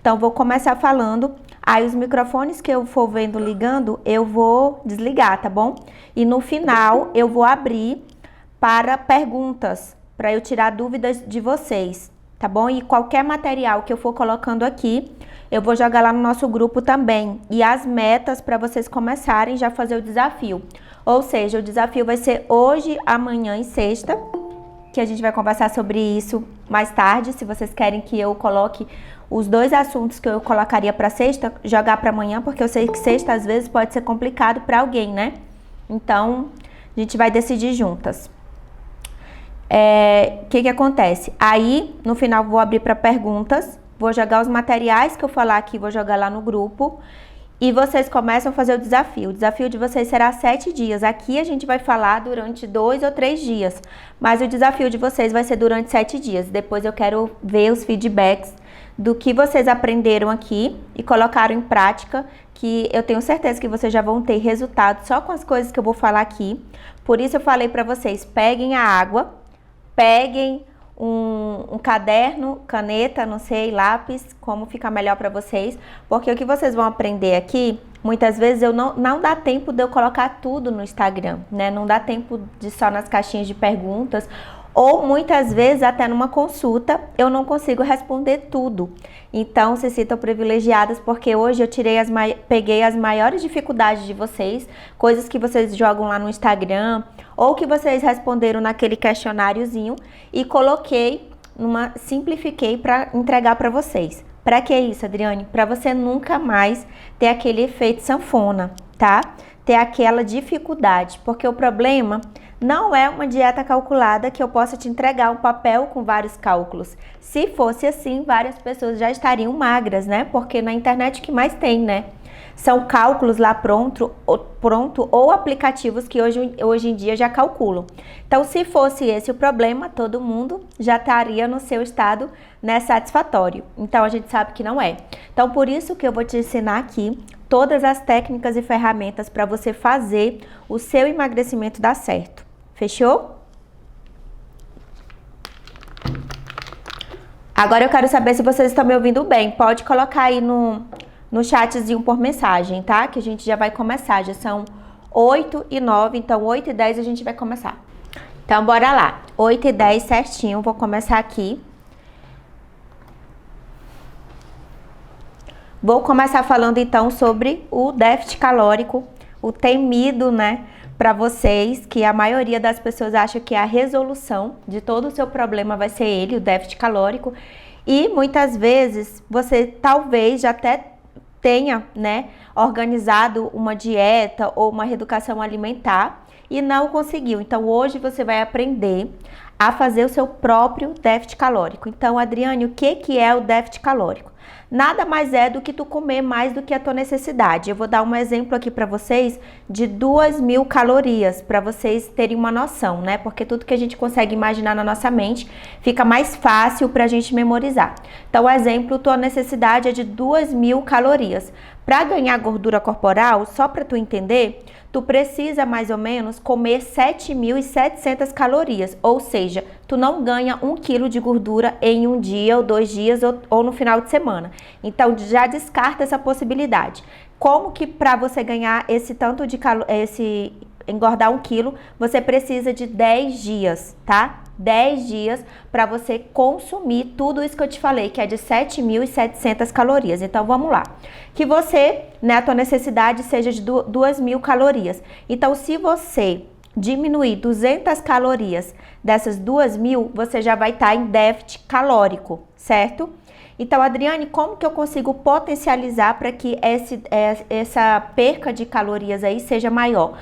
Então, vou começar falando, aí os microfones que eu for vendo ligando, eu vou desligar, tá bom? E no final, eu vou abrir para perguntas, para eu tirar dúvidas de vocês, tá bom? E qualquer material que eu for colocando aqui, eu vou jogar lá no nosso grupo também. E as metas para vocês começarem já a fazer o desafio. Ou seja, o desafio vai ser hoje, amanhã e sexta, que a gente vai conversar sobre isso mais tarde. Se vocês querem que eu coloque os 2 assuntos que eu colocaria para sexta, jogar para amanhã, porque eu sei que sexta às vezes pode ser complicado para alguém, né? Então, a gente vai decidir juntas. Que acontece? Aí, no final, vou abrir para perguntas, vou jogar os materiais que eu falar aqui, vou jogar lá no grupo. E vocês começam a fazer o desafio. O desafio de vocês será 7 dias. Aqui a gente vai falar durante 2 ou 3 dias. Mas o desafio de vocês vai ser durante 7 dias. Depois eu quero ver os feedbacks do que vocês aprenderam aqui e colocaram em prática, que eu tenho certeza que vocês já vão ter resultado só com as coisas que eu vou falar aqui. Por isso eu falei para vocês, peguem a água, peguem um caderno, caneta, não sei, lápis, como fica melhor para vocês, porque o que vocês vão aprender aqui, muitas vezes não dá tempo de eu colocar tudo no Instagram, né? Não dá tempo de só nas caixinhas de perguntas, ou muitas vezes até numa consulta eu não consigo responder tudo. Então, se sintam privilegiadas, porque hoje eu peguei as maiores dificuldades de vocês, coisas que vocês jogam lá no Instagram, ou que vocês responderam naquele questionáriozinho e simplifiquei para entregar para vocês. Para que isso, Adriane? Para você nunca mais ter aquele efeito sanfona, tá? Ter aquela dificuldade, porque o problema não é uma dieta calculada que eu possa te entregar um papel com vários cálculos. Se fosse assim, várias pessoas já estariam magras, né? Porque na internet o que mais tem, né? São cálculos lá pronto ou aplicativos que hoje em dia já calculam. Então, se fosse esse o problema, todo mundo já estaria no seu estado, né, satisfatório. Então, a gente sabe que não é. Então, por isso que eu vou te ensinar aqui todas as técnicas e ferramentas para você fazer o seu emagrecimento dar certo. Fechou? Agora eu quero saber se vocês estão me ouvindo bem. Pode colocar aí no chatzinho por mensagem, tá? Que a gente já vai começar. Já são 8h09, então 8h10 a gente vai começar. Então, bora lá. 8h10 certinho, vou começar aqui. Vou começar falando então sobre o déficit calórico, o temido, né, para vocês, que a maioria das pessoas acha que a resolução de todo o seu problema vai ser ele, o déficit calórico. E muitas vezes você talvez já até tenha, né, organizado uma dieta ou uma reeducação alimentar e não conseguiu. Então, hoje você vai aprender a fazer o seu próprio déficit calórico. Então, Adriane, o que é o déficit calórico? Nada mais é do que tu comer mais do que a tua necessidade. Eu vou dar um exemplo aqui para vocês de 2.000 calorias, para vocês terem uma noção, né? Porque tudo que a gente consegue imaginar na nossa mente fica mais fácil para a gente memorizar. Então, o exemplo, tua necessidade é de 2.000 calorias. Para ganhar gordura corporal, só para tu entender, tu precisa mais ou menos comer 7.700 calorias, ou seja, tu não ganha 1 quilo de gordura em um dia ou 2 dias ou no final de semana. Então, já descarta essa possibilidade. Como que para você ganhar esse tanto de engordar 1 quilo, você precisa de 10 dias, tá? 10 dias para você consumir tudo isso que eu te falei, que é de 7.700 calorias. Então, vamos lá. Que você, né, a tua necessidade seja de 2.000 calorias. Então, se você diminuir 200 calorias dessas 2.000, você já vai estar em déficit calórico, certo? Então, Adriane, como que eu consigo potencializar para que essa perca de calorias aí seja maior?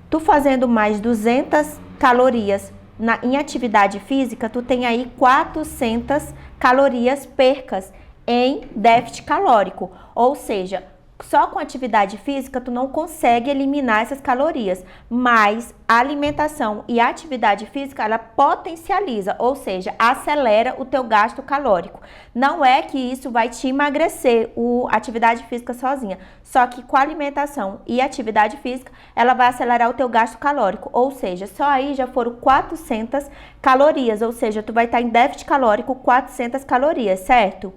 Tu fazendo mais 200 calorias em atividade física, tu tem aí 400 calorias percas em déficit calórico. Ou seja, só com atividade física tu não consegue eliminar essas calorias, mas a alimentação e a atividade física, ela potencializa, ou seja, acelera o teu gasto calórico. Não é que isso vai te emagrecer, a atividade física sozinha, só que com a alimentação e atividade física, ela vai acelerar o teu gasto calórico, ou seja, só aí já foram 400 calorias, ou seja, tu vai estar em déficit calórico 400 calorias, certo?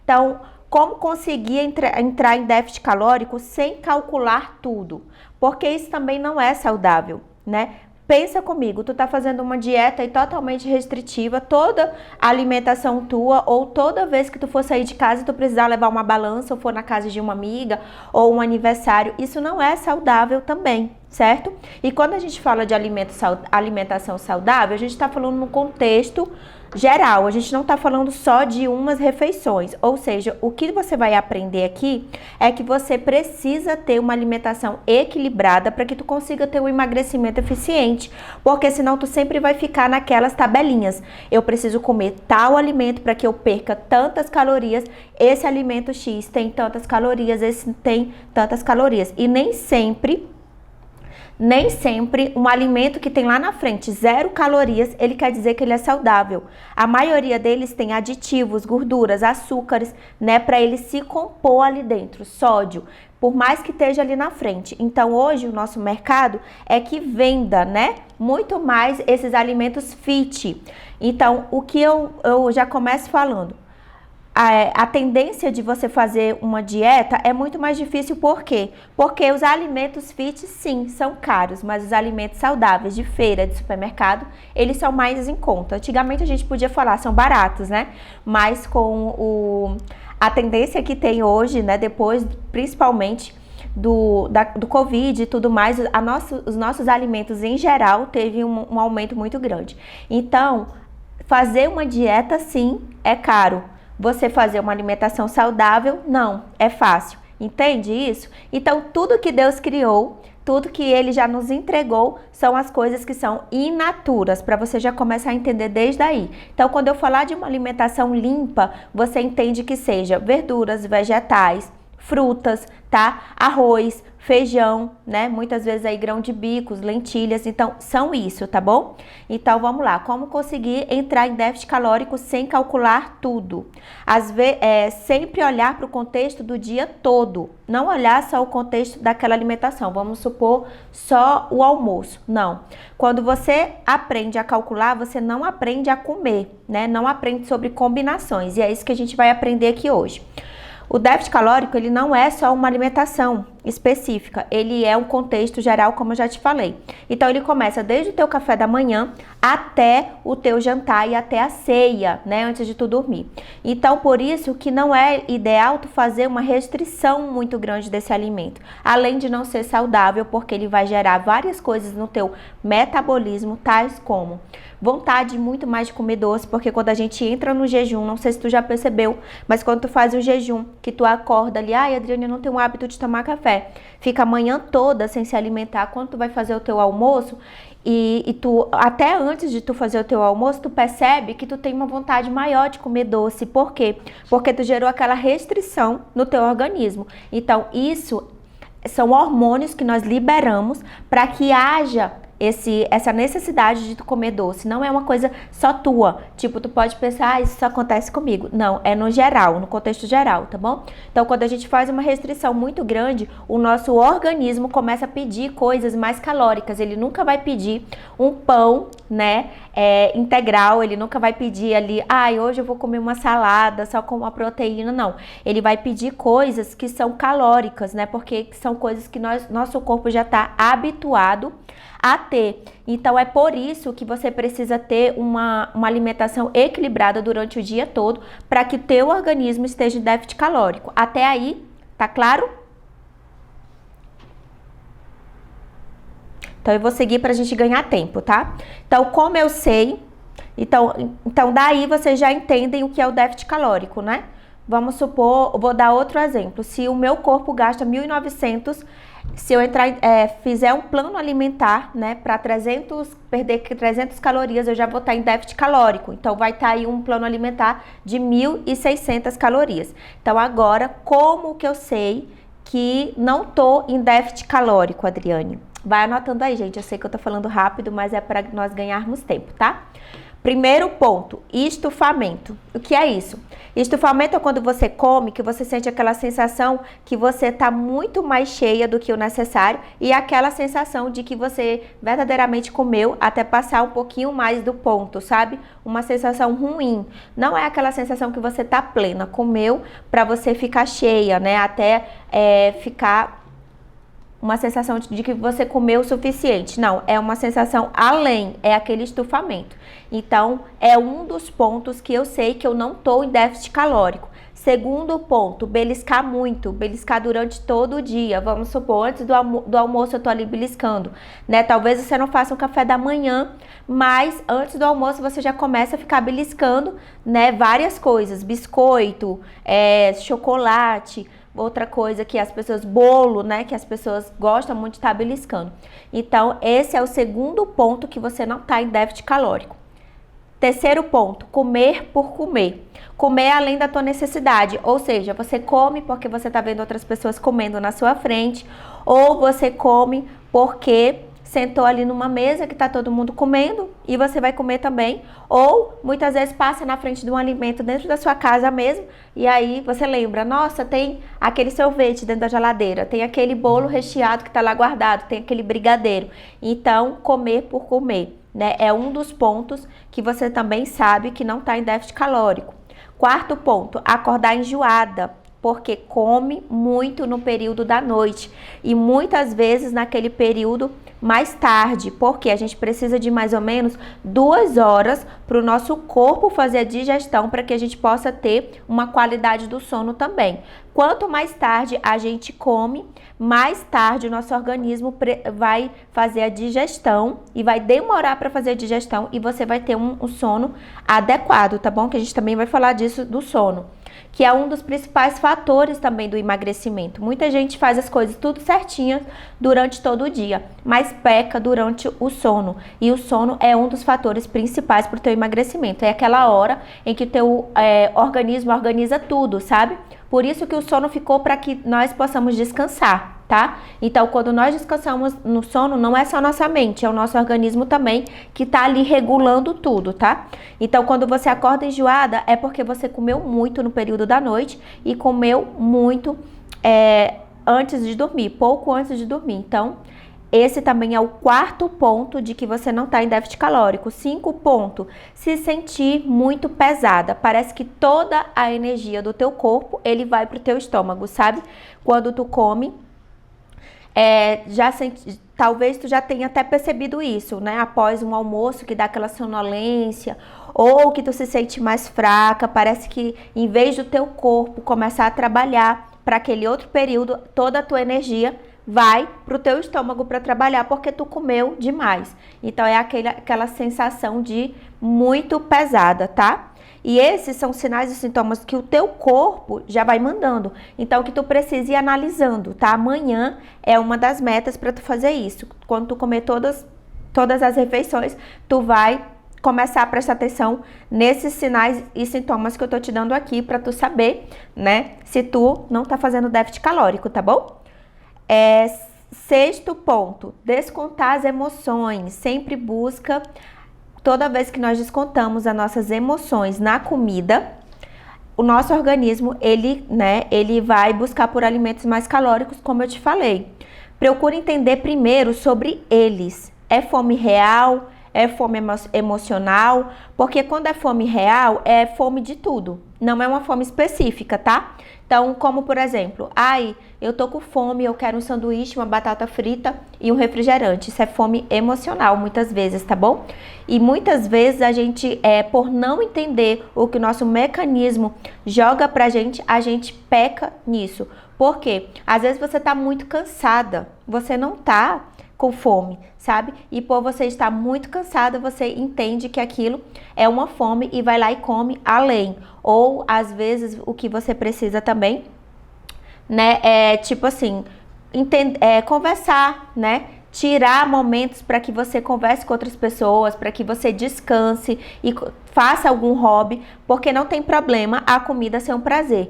Então, como conseguir entrar em déficit calórico sem calcular tudo, porque isso também não é saudável, né? Pensa comigo, tu tá fazendo uma dieta aí totalmente restritiva, toda a alimentação tua, ou toda vez que tu for sair de casa tu precisar levar uma balança, ou for na casa de uma amiga, ou um aniversário, isso não é saudável também, certo? E quando a gente fala de alimentação saudável, a gente tá falando no contexto geral, a gente não tá falando só de umas refeições, ou seja, o que você vai aprender aqui é que você precisa ter uma alimentação equilibrada para que tu consiga ter um emagrecimento eficiente, porque senão tu sempre vai ficar naquelas tabelinhas. Eu preciso comer tal alimento para que eu perca tantas calorias, esse alimento X tem tantas calorias, esse tem tantas calorias, e nem sempre um alimento que tem lá na frente 0 calorias, ele quer dizer que ele é saudável. A maioria deles tem aditivos, gorduras, açúcares, né, para ele se compor ali dentro, sódio, por mais que esteja ali na frente. Então hoje o nosso mercado é que venda, né, muito mais esses alimentos fit. Então o que eu já começo falando, a tendência de você fazer uma dieta é muito mais difícil, por quê? Porque os alimentos fit, sim, são caros, mas os alimentos saudáveis de feira, de supermercado, eles são mais em conta. Antigamente a gente podia falar, são baratos, né? Mas com a tendência que tem hoje, né, depois, principalmente do Covid e tudo mais, os nossos alimentos em geral teve um aumento muito grande. Então, fazer uma dieta, sim, é caro. Você fazer uma alimentação saudável, não, é fácil. Entende isso? Então, tudo que Deus criou, tudo que Ele já nos entregou, são as coisas que são in naturas, para você já começar a entender desde aí. Então, quando eu falar de uma alimentação limpa, você entende que seja verduras, vegetais, frutas, tá? Arroz, feijão, né? Muitas vezes aí grão de bicos, lentilhas, então são isso, tá bom? Então vamos lá, como conseguir entrar em déficit calórico sem calcular tudo? Sempre olhar para o contexto do dia todo, não olhar só o contexto daquela alimentação, vamos supor só o almoço, não. Quando você aprende a calcular, você não aprende a comer, né? Não aprende sobre combinações, e é isso que a gente vai aprender aqui hoje. O déficit calórico, ele não é só uma alimentação específica, ele é um contexto geral, como eu já te falei. Então, ele começa desde o teu café da manhã até o teu jantar e até a ceia, né, antes de tu dormir. Então, por isso que não é ideal tu fazer uma restrição muito grande desse alimento, além de não ser saudável, porque ele vai gerar várias coisas no teu metabolismo, tais como vontade muito mais de comer doce, porque quando a gente entra no jejum, não sei se tu já percebeu, mas quando tu faz o jejum, que tu acorda ali, ai, Adriane, eu não tenho o hábito de tomar café, fica a manhã toda sem se alimentar, quando tu vai fazer o teu almoço, e tu, até antes de tu fazer o teu almoço, tu percebe que tu tem uma vontade maior de comer doce. Por quê? Porque tu gerou aquela restrição no teu organismo. Então, isso são hormônios que nós liberamos para que haja essa necessidade de tu comer doce. Não é uma coisa só tua, tipo, tu pode pensar, isso só acontece comigo. Não, é no geral, no contexto geral, tá bom? Então, quando a gente faz uma restrição muito grande, o nosso organismo começa a pedir coisas mais calóricas. Ele nunca vai pedir um pão, né, integral, ele nunca vai pedir ali, hoje eu vou comer uma salada só com uma proteína, não. Ele vai pedir coisas que são calóricas, né, porque são coisas que nosso corpo já está habituado a ter. Então, é por isso que você precisa ter uma alimentação equilibrada durante o dia todo, para que teu organismo esteja em déficit calórico. Até aí, tá claro? Então, eu vou seguir para a gente ganhar tempo, tá? Então, como eu sei, então daí vocês já entendem o que é o déficit calórico, né? Vamos supor, vou dar outro exemplo. Se o meu corpo gasta 1.900, se eu fizer um plano alimentar, né, para perder 300 calorias, eu já vou estar em déficit calórico. Então, vai estar aí um plano alimentar de 1.600 calorias. Então, agora, como que eu sei que não tô em déficit calórico, Adriane? Vai anotando aí, gente. Eu sei que eu tô falando rápido, mas é para nós ganharmos tempo, tá? Primeiro ponto, estufamento. O que é isso? Estufamento é quando você come, que você sente aquela sensação que você está muito mais cheia do que o necessário e aquela sensação de que você verdadeiramente comeu até passar um pouquinho mais do ponto, sabe? Uma sensação ruim. Não é aquela sensação que você está plena, comeu para você ficar cheia, né? Até ficar uma sensação de que você comeu o suficiente. Não, é uma sensação além, é aquele estufamento. Então, é um dos pontos que eu sei que eu não estou em déficit calórico. Segundo ponto, beliscar muito, beliscar durante todo o dia. Vamos supor, antes do almoço eu tô ali beliscando, né? Talvez você não faça um café da manhã, mas antes do almoço você já começa a ficar beliscando, né? Várias coisas, biscoito, chocolate. Outra coisa que as pessoas, bolo, né, que as pessoas gostam muito de estar beliscando. Então, esse é o segundo ponto que você não está em déficit calórico. Terceiro ponto, comer por comer. Comer além da tua necessidade, ou seja, você come porque você está vendo outras pessoas comendo na sua frente, ou você come porque sentou ali numa mesa que está todo mundo comendo e você vai comer também, ou muitas vezes passa na frente de um alimento dentro da sua casa mesmo e aí você lembra, nossa, tem aquele sorvete dentro da geladeira, tem aquele bolo recheado que está lá guardado, tem aquele brigadeiro. Então, comer por comer, né? É um dos pontos que você também sabe que não está em déficit calórico. Quarto ponto, acordar enjoada, porque come muito no período da noite e muitas vezes naquele período mais tarde, porque a gente precisa de mais ou menos 2 horas para o nosso corpo fazer a digestão para que a gente possa ter uma qualidade do sono também. Quanto mais tarde a gente come, mais tarde o nosso organismo vai fazer a digestão e vai demorar para fazer a digestão e você vai ter um sono adequado, tá bom? Que a gente também vai falar disso do sono, que é um dos principais fatores também do emagrecimento. Muita gente faz as coisas tudo certinhas durante todo o dia, mas peca durante o sono. E o sono é um dos fatores principais para o teu emagrecimento. É aquela hora em que o teu organismo organiza tudo, sabe? Por isso que o sono ficou para que nós possamos descansar, tá? Então, quando nós descansamos no sono, não é só nossa mente, é o nosso organismo também que tá ali regulando tudo, tá? Então, quando você acorda enjoada, é porque você comeu muito no período da noite e comeu muito antes de dormir, pouco antes de dormir. Então, esse também é o quarto ponto de que você não está em déficit calórico. 5 ponto, se sentir muito pesada. Parece que toda a energia do teu corpo, ele vai pro teu estômago, sabe? Quando tu come, talvez tu já tenha até percebido isso, né? Após um almoço que dá aquela sonolência, ou que tu se sente mais fraca, parece que em vez do teu corpo começar a trabalhar para aquele outro período, toda a tua energia vai pro teu estômago para trabalhar porque tu comeu demais. Então é aquela sensação de muito pesada, tá? E esses são sinais e sintomas que o teu corpo já vai mandando. Então que tu precisa ir analisando, tá? Amanhã é uma das metas para tu fazer isso. Quando tu comer todas as refeições, tu vai começar a prestar atenção nesses sinais e sintomas que eu tô te dando aqui para tu saber, né, se tu não tá fazendo déficit calórico, tá bom? Sexto ponto, descontar as emoções. Sempre busca, toda vez que nós descontamos as nossas emoções na comida, o nosso organismo, ele vai buscar por alimentos mais calóricos, como eu te falei. Procura entender primeiro sobre eles. É fome real? É fome emocional? Porque quando é fome real, é fome de tudo. Não é uma fome específica, tá? Então, como por exemplo, eu tô com fome, eu quero um sanduíche, uma batata frita e um refrigerante. Isso é fome emocional, muitas vezes, tá bom? E muitas vezes a gente, por não entender o que o nosso mecanismo joga pra gente, a gente peca nisso. Por quê? Às vezes você tá muito cansada, você não tá com fome, sabe? E por você estar muito cansada, você entende que aquilo é uma fome e vai lá e come além. Ou, às vezes, o que você precisa também, né, é tipo assim, conversar, né? Tirar momentos para que você converse com outras pessoas, para que você descanse e faça algum hobby, porque não tem problema a comida ser um prazer.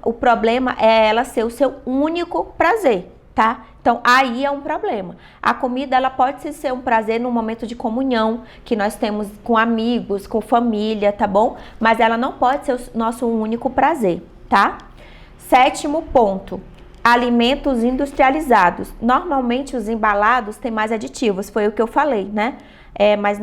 O problema é ela ser o seu único prazer, tá? Então, aí é um problema. A comida, ela pode ser um prazer no momento de comunhão, que nós temos com amigos, com família, tá bom? Mas ela não pode ser o nosso único prazer, tá? 7º ponto, alimentos industrializados. Normalmente, os embalados têm mais aditivos, foi o que eu falei, né?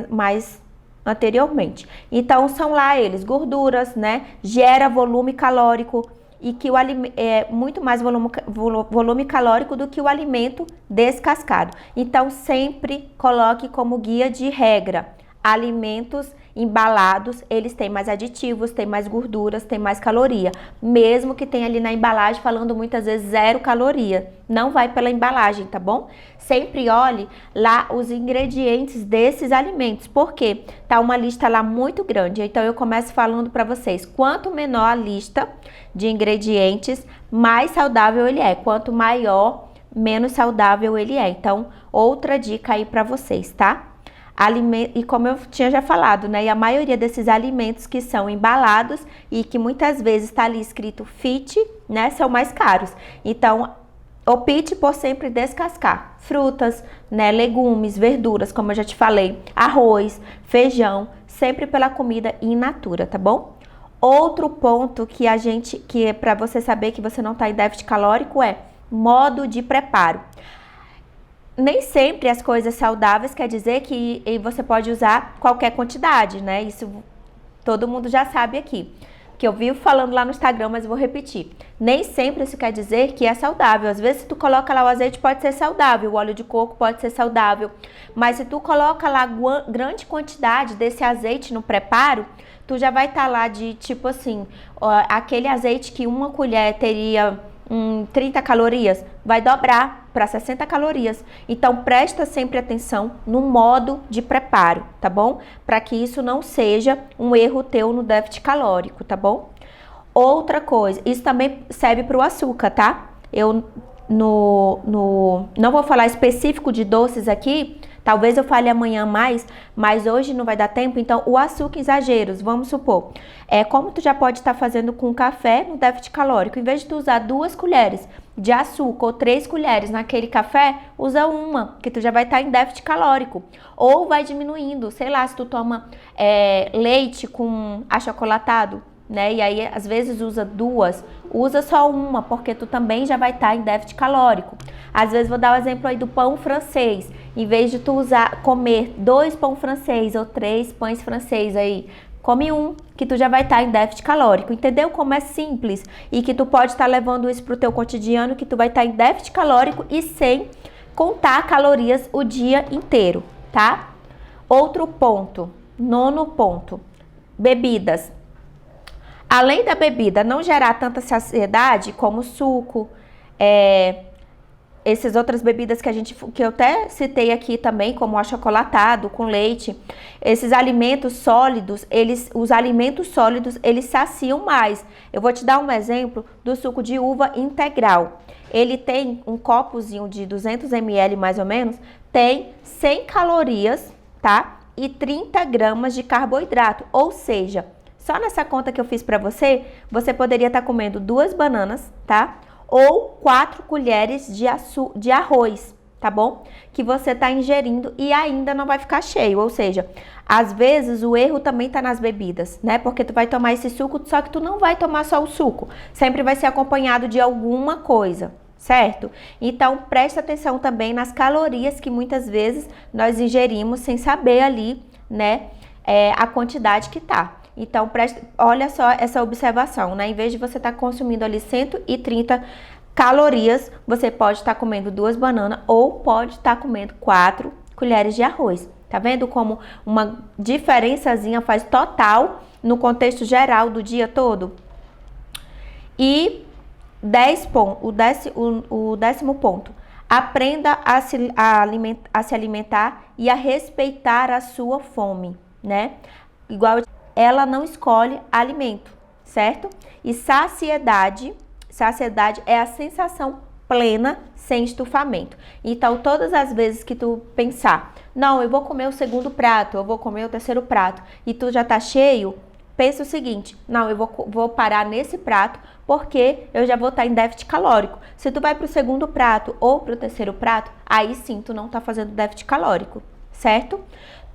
Mais anteriormente. Então, são lá eles, gorduras, né? Gera volume calórico, e que o é muito mais volume calórico do que o alimento descascado. Então, sempre coloque como guia de regra: alimentos embalados, eles têm mais aditivos, têm mais gorduras, têm mais caloria. Mesmo que tenha ali na embalagem falando muitas vezes 0 caloria. Não vai pela embalagem, tá bom? Sempre olhe lá os ingredientes desses alimentos, porque tá uma lista lá muito grande. Então eu começo falando para vocês, quanto menor a lista de ingredientes, mais saudável ele é. Quanto maior, menos saudável ele é. Então, outra dica aí para vocês, tá? E como eu tinha já falado, né? E a maioria desses alimentos que são embalados e que muitas vezes está ali escrito fit, né? São mais caros. Então, opte por sempre descascar frutas, né? Legumes, verduras, como eu já te falei, arroz, feijão, sempre pela comida in natura, tá bom? Outro ponto que é para você saber que você não está em déficit calórico é modo de preparo. Nem sempre as coisas saudáveis quer dizer que você pode usar qualquer quantidade, né? Isso todo mundo já sabe aqui, que eu vivo falando lá no Instagram, mas eu vou repetir. Nem sempre isso quer dizer que é saudável. Às vezes, se tu coloca lá o azeite, pode ser saudável, o óleo de coco pode ser saudável, mas se tu coloca lá grande quantidade desse azeite no preparo, tu já vai estar lá de tipo assim, aquele azeite que uma colher teria 30 calorias, vai dobrar para 60 calorias. Então, presta sempre atenção no modo de preparo, tá bom? Para que isso não seja um erro teu no déficit calórico, tá bom? Outra coisa, isso também serve para o açúcar, tá? Eu não vou falar específico de doces aqui, talvez eu fale amanhã mais, mas hoje não vai dar tempo. Então, o açúcar exageros, vamos supor, como tu já pode estar fazendo com café no déficit calórico, em vez de tu usar 2 colheres de açúcar ou 3 colheres naquele café, usa uma, que tu já vai estar em déficit calórico. Ou vai diminuindo, sei lá, se tu toma leite com achocolatado, né? E aí, às vezes, usa 2, usa só uma, porque tu também já vai estar em déficit calórico. Às vezes, vou dar o exemplo aí do pão francês. Em vez de tu comer 2 pão francês ou 3 pães francês aí, come um, que tu já vai estar em déficit calórico. Entendeu como é simples? E que tu pode estar levando isso pro teu cotidiano, que tu vai estar em déficit calórico e sem contar calorias o dia inteiro, tá? Outro ponto, 9º ponto, bebidas. Além da bebida não gerar tanta saciedade, como suco, essas outras bebidas que eu até citei aqui também, como o achocolatado com leite, esses alimentos sólidos, os alimentos sólidos, eles saciam mais. Eu vou te dar um exemplo do suco de uva integral. Ele tem um copozinho de 200 ml mais ou menos, tem 100 calorias, tá? E 30 gramas de carboidrato, ou seja, só nessa conta que eu fiz pra você, você poderia estar comendo 2 bananas, tá? Ou 4 colheres de arroz, tá bom? Que você tá ingerindo e ainda não vai ficar cheio. Ou seja, às vezes o erro também tá nas bebidas, né? Porque tu vai tomar esse suco, só que tu não vai tomar só o suco. Sempre vai ser acompanhado de alguma coisa, certo? Então, presta atenção também nas calorias que muitas vezes nós ingerimos sem saber ali, né? A quantidade que tá. Então, olha só essa observação, né? Em vez de você estar consumindo ali 130 calorias, você pode estar comendo 2 bananas ou pode estar comendo 4 colheres de arroz. Tá vendo como uma diferençazinha faz total no contexto geral do dia todo? E o 10º ponto. Aprenda a se alimentar e a respeitar a sua fome, né? Igual ela não escolhe alimento, certo? E saciedade é a sensação plena sem estufamento. Então, todas as vezes que tu pensar, não, eu vou comer o 2º prato, eu vou comer o 3º prato, e tu já tá cheio, pensa o seguinte, não, eu vou parar nesse prato porque eu já vou estar em déficit calórico. Se tu vai pro segundo prato ou pro terceiro prato, aí sim tu não tá fazendo déficit calórico, certo?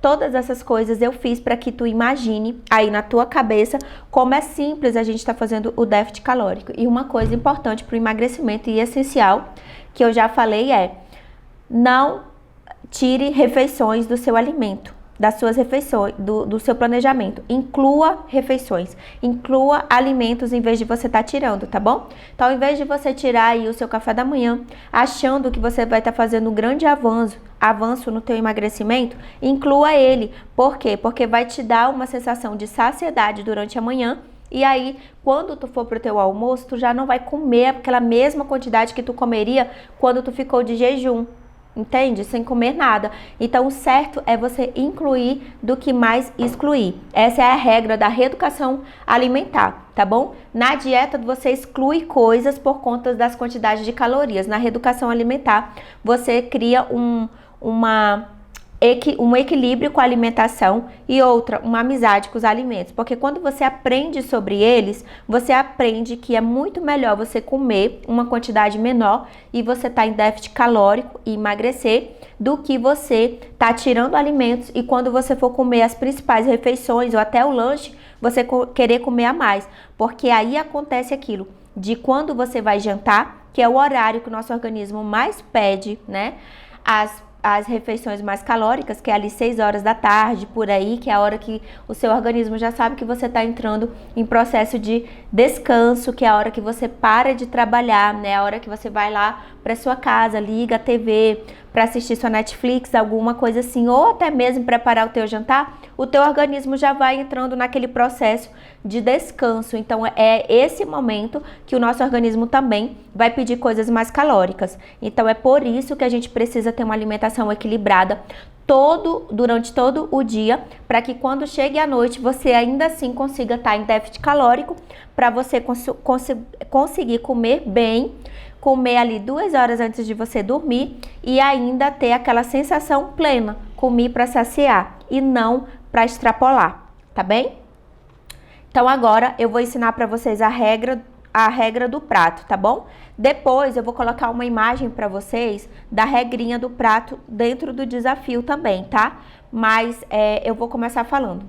Todas essas coisas eu fiz para que tu imagine aí na tua cabeça como é simples a gente estar fazendo o déficit calórico. E uma coisa importante para o emagrecimento e essencial, que eu já falei, é não tire refeições do seu alimento, das suas refeições, do seu planejamento. Inclua refeições, inclua alimentos em vez de você estar tirando, tá bom? Então, ao invés de você tirar aí o seu café da manhã, achando que você vai estar fazendo um grande avanço no teu emagrecimento, inclua ele. Por quê? Porque vai te dar uma sensação de saciedade durante a manhã. E aí, quando tu for pro teu almoço, tu já não vai comer aquela mesma quantidade que tu comeria quando tu ficou de jejum. Entende? Sem comer nada. Então, o certo é você incluir do que mais excluir. Essa é a regra da reeducação alimentar, tá bom? Na dieta, você exclui coisas por conta das quantidades de calorias. Na reeducação alimentar, você cria um equilíbrio com a alimentação e uma amizade com os alimentos. Porque quando você aprende sobre eles, você aprende que é muito melhor você comer uma quantidade menor e você tá em déficit calórico e emagrecer do que você tá tirando alimentos e quando você for comer as principais refeições ou até o lanche, você querer comer a mais. Porque aí acontece aquilo de quando você vai jantar, que é o horário que o nosso organismo mais pede, né? As refeições mais calóricas, que é ali 6 horas da tarde, por aí, que é a hora que o seu organismo já sabe que você está entrando em processo de descanso, que é a hora que você para de trabalhar, né? A hora que você vai lá para sua casa, liga a TV para assistir sua Netflix, alguma coisa assim, ou até mesmo preparar o teu jantar, o teu organismo já vai entrando naquele processo de descanso. Então é esse momento que o nosso organismo também vai pedir coisas mais calóricas. Então é por isso que a gente precisa ter uma alimentação equilibrada durante todo o dia, para que quando chegue à noite você ainda assim consiga estar em déficit calórico, para você conseguir comer bem, comer ali 2 horas antes de você dormir e ainda ter aquela sensação plena, comer para saciar e não para extrapolar, tá bem? Então agora eu vou ensinar para vocês a regra do prato, tá bom? Depois eu vou colocar uma imagem para vocês da regrinha do prato dentro do desafio também, tá? Mas eu vou começar falando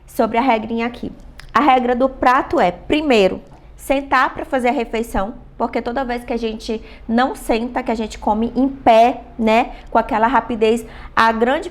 sobre a regrinha aqui. A regra do prato é, primeiro, sentar para fazer a refeição, porque toda vez que a gente não senta, que a gente come em pé, né, com aquela rapidez, a grande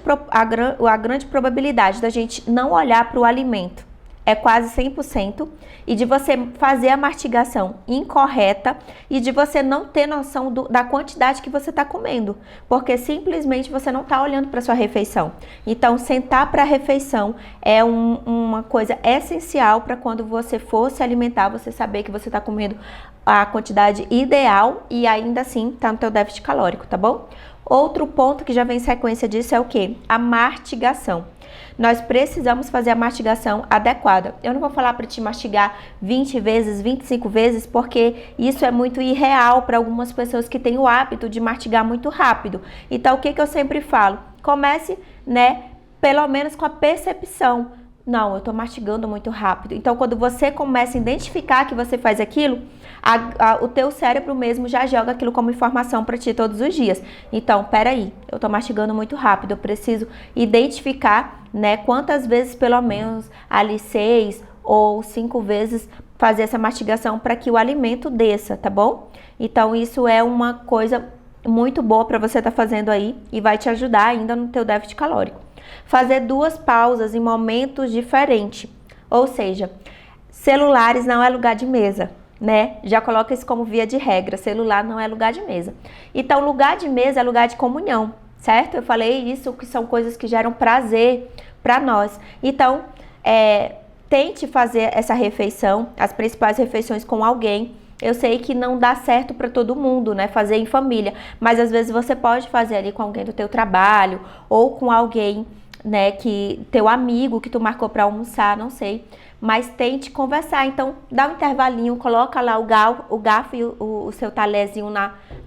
probabilidade da gente não olhar para o alimento é quase 100%, e de você fazer a mastigação incorreta e de você não ter noção da quantidade que você está comendo, porque simplesmente você não está olhando para sua refeição. Então, sentar para a refeição é uma coisa essencial para quando você for se alimentar, você saber que você está comendo a quantidade ideal e ainda assim está no teu déficit calórico, tá bom? Outro ponto que já vem em sequência disso é o quê? A mastigação. Nós precisamos fazer a mastigação adequada. Eu não vou falar para te mastigar 20 vezes, 25 vezes, porque isso é muito irreal para algumas pessoas que têm o hábito de mastigar muito rápido. Então, o que eu sempre falo? Comece, né, pelo menos com a percepção. Não, eu tô mastigando muito rápido. Então, quando você começa a identificar que você faz aquilo, o teu cérebro mesmo já joga aquilo como informação para ti todos os dias. Então, peraí, eu tô mastigando muito rápido, eu preciso identificar, né, quantas vezes pelo menos, ali 6 ou 5 vezes, fazer essa mastigação para que o alimento desça, tá bom? Então, isso é uma coisa muito boa para você estar fazendo aí e vai te ajudar ainda no teu déficit calórico. Fazer 2 pausas em momentos diferentes, ou seja, celulares não é lugar de mesa, né? Já coloca isso como via de regra, celular não é lugar de mesa. Então, lugar de mesa é lugar de comunhão, certo? Eu falei isso, que são coisas que geram prazer para nós. Então, tente fazer essa refeição, as principais refeições com alguém. Eu sei que não dá certo para todo mundo, né, fazer em família, mas às vezes você pode fazer ali com alguém do teu trabalho ou com alguém, né, teu amigo que tu marcou para almoçar, não sei, mas tente conversar. Então, dá um intervalinho, coloca lá o garfo e o seu talherzinho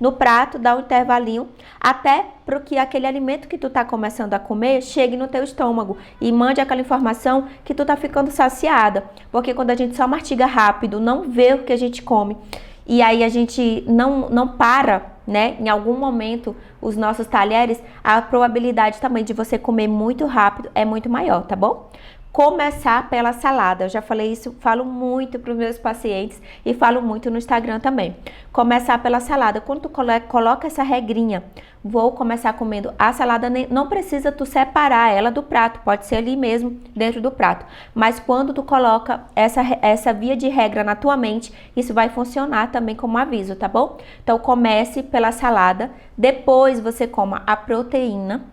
no prato, dá um intervalinho, até para que aquele alimento que tu tá começando a comer chegue no teu estômago e mande aquela informação que tu tá ficando saciada. Porque quando a gente só mastiga rápido, não vê o que a gente come, e aí a gente não para, né? Em algum momento, os nossos talheres, a probabilidade também de você comer muito rápido é muito maior, tá bom? Começar pela salada. Eu já falei isso, falo muito para os meus pacientes e falo muito no Instagram também. Começar pela salada. Quando tu coloca essa regrinha, vou começar comendo a salada, não precisa tu separar ela do prato, pode ser ali mesmo dentro do prato. Mas quando tu coloca essa via de regra na tua mente, isso vai funcionar também como aviso, tá bom? Então comece pela salada, depois você coma a proteína,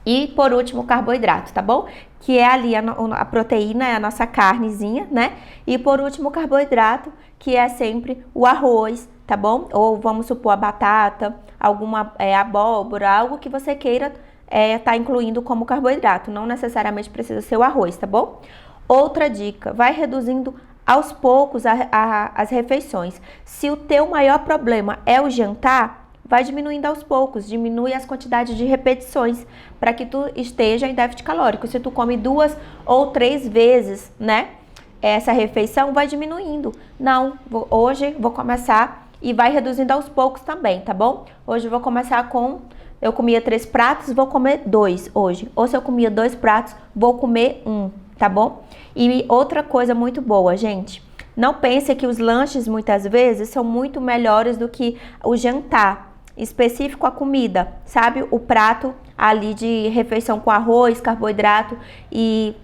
e por último, o carboidrato, tá bom? Que é ali a proteína, é a nossa carnezinha, né? E por último, o carboidrato, que é sempre o arroz, tá bom? Ou vamos supor a batata, alguma abóbora, algo que você queira tá incluindo como carboidrato. Não necessariamente precisa ser o arroz, tá bom? Outra dica, vai reduzindo aos poucos as refeições. Se o teu maior problema é o jantar, vai diminuindo aos poucos, diminui as quantidades de repetições para que tu esteja em déficit calórico. Se tu come 2 ou 3 vezes, né, essa refeição, vai diminuindo. Não, hoje vou começar e vai reduzindo aos poucos também, tá bom? Hoje eu vou começar eu comia 3 pratos, vou comer 2 hoje. Ou se eu comia 2 pratos, vou comer 1, tá bom? E outra coisa muito boa, gente, não pense que os lanches muitas vezes são muito melhores do que o jantar específico a comida, sabe? O prato ali de refeição com arroz, carboidrato e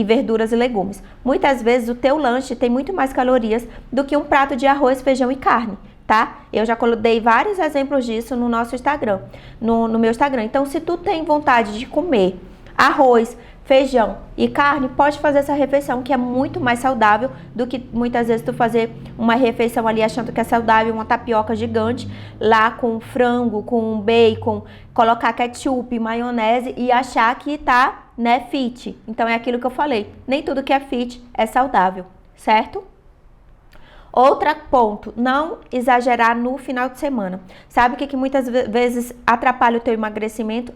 verduras e legumes. Muitas vezes o teu lanche tem muito mais calorias do que um prato de arroz, feijão e carne, tá? Eu já dei vários exemplos disso no nosso Instagram, no meu Instagram. Então, se tu tem vontade de comer arroz, feijão e carne, pode fazer essa refeição que é muito mais saudável do que muitas vezes tu fazer uma refeição ali achando que é saudável, uma tapioca gigante lá com frango, com bacon, colocar ketchup, maionese e achar que tá, né, fit. Então é aquilo que eu falei, nem tudo que é fit é saudável, certo? Outro ponto, não exagerar no final de semana. Sabe o que muitas vezes atrapalha o teu emagrecimento?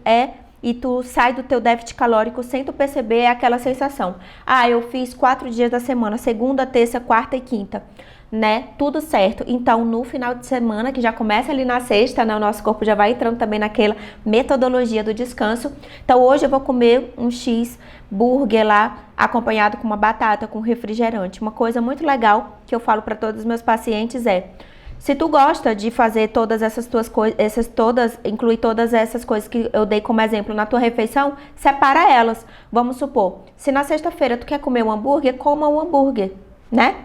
E tu sai do teu déficit calórico sem tu perceber aquela sensação. Ah, eu fiz 4 dias da semana, segunda, terça, quarta e quinta, né? Tudo certo. Então, no final de semana, que já começa ali na sexta, né? O nosso corpo já vai entrando também naquela metodologia do descanso. Então, hoje eu vou comer um cheeseburger lá, acompanhado com uma batata, com refrigerante. Uma coisa muito legal que eu falo para todos os meus pacientes se tu gosta de fazer todas essas tuas coisas, incluir todas essas coisas que eu dei como exemplo na tua refeição, separa elas. Vamos supor, se na sexta-feira tu quer comer um hambúrguer, coma um hambúrguer, né?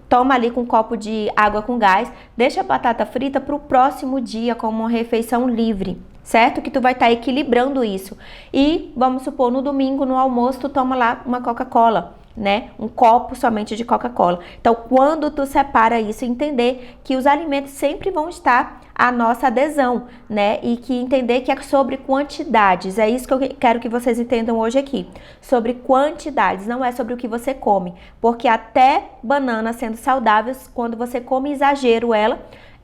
Toma ali com um copo de água com gás, deixa a batata frita para o próximo dia como uma refeição livre, certo? Que tu vai estar equilibrando isso. E vamos supor, no domingo, no almoço, tu toma lá uma Coca-Cola, né? Um copo somente de Coca-Cola. Então, quando tu separa isso, entender que os alimentos sempre vão estar à nossa adesão, né? E que entender que é sobre quantidades. É isso que eu quero que vocês entendam hoje aqui. Sobre quantidades, não é sobre o que você come. Porque até banana sendo saudável, quando você come exagero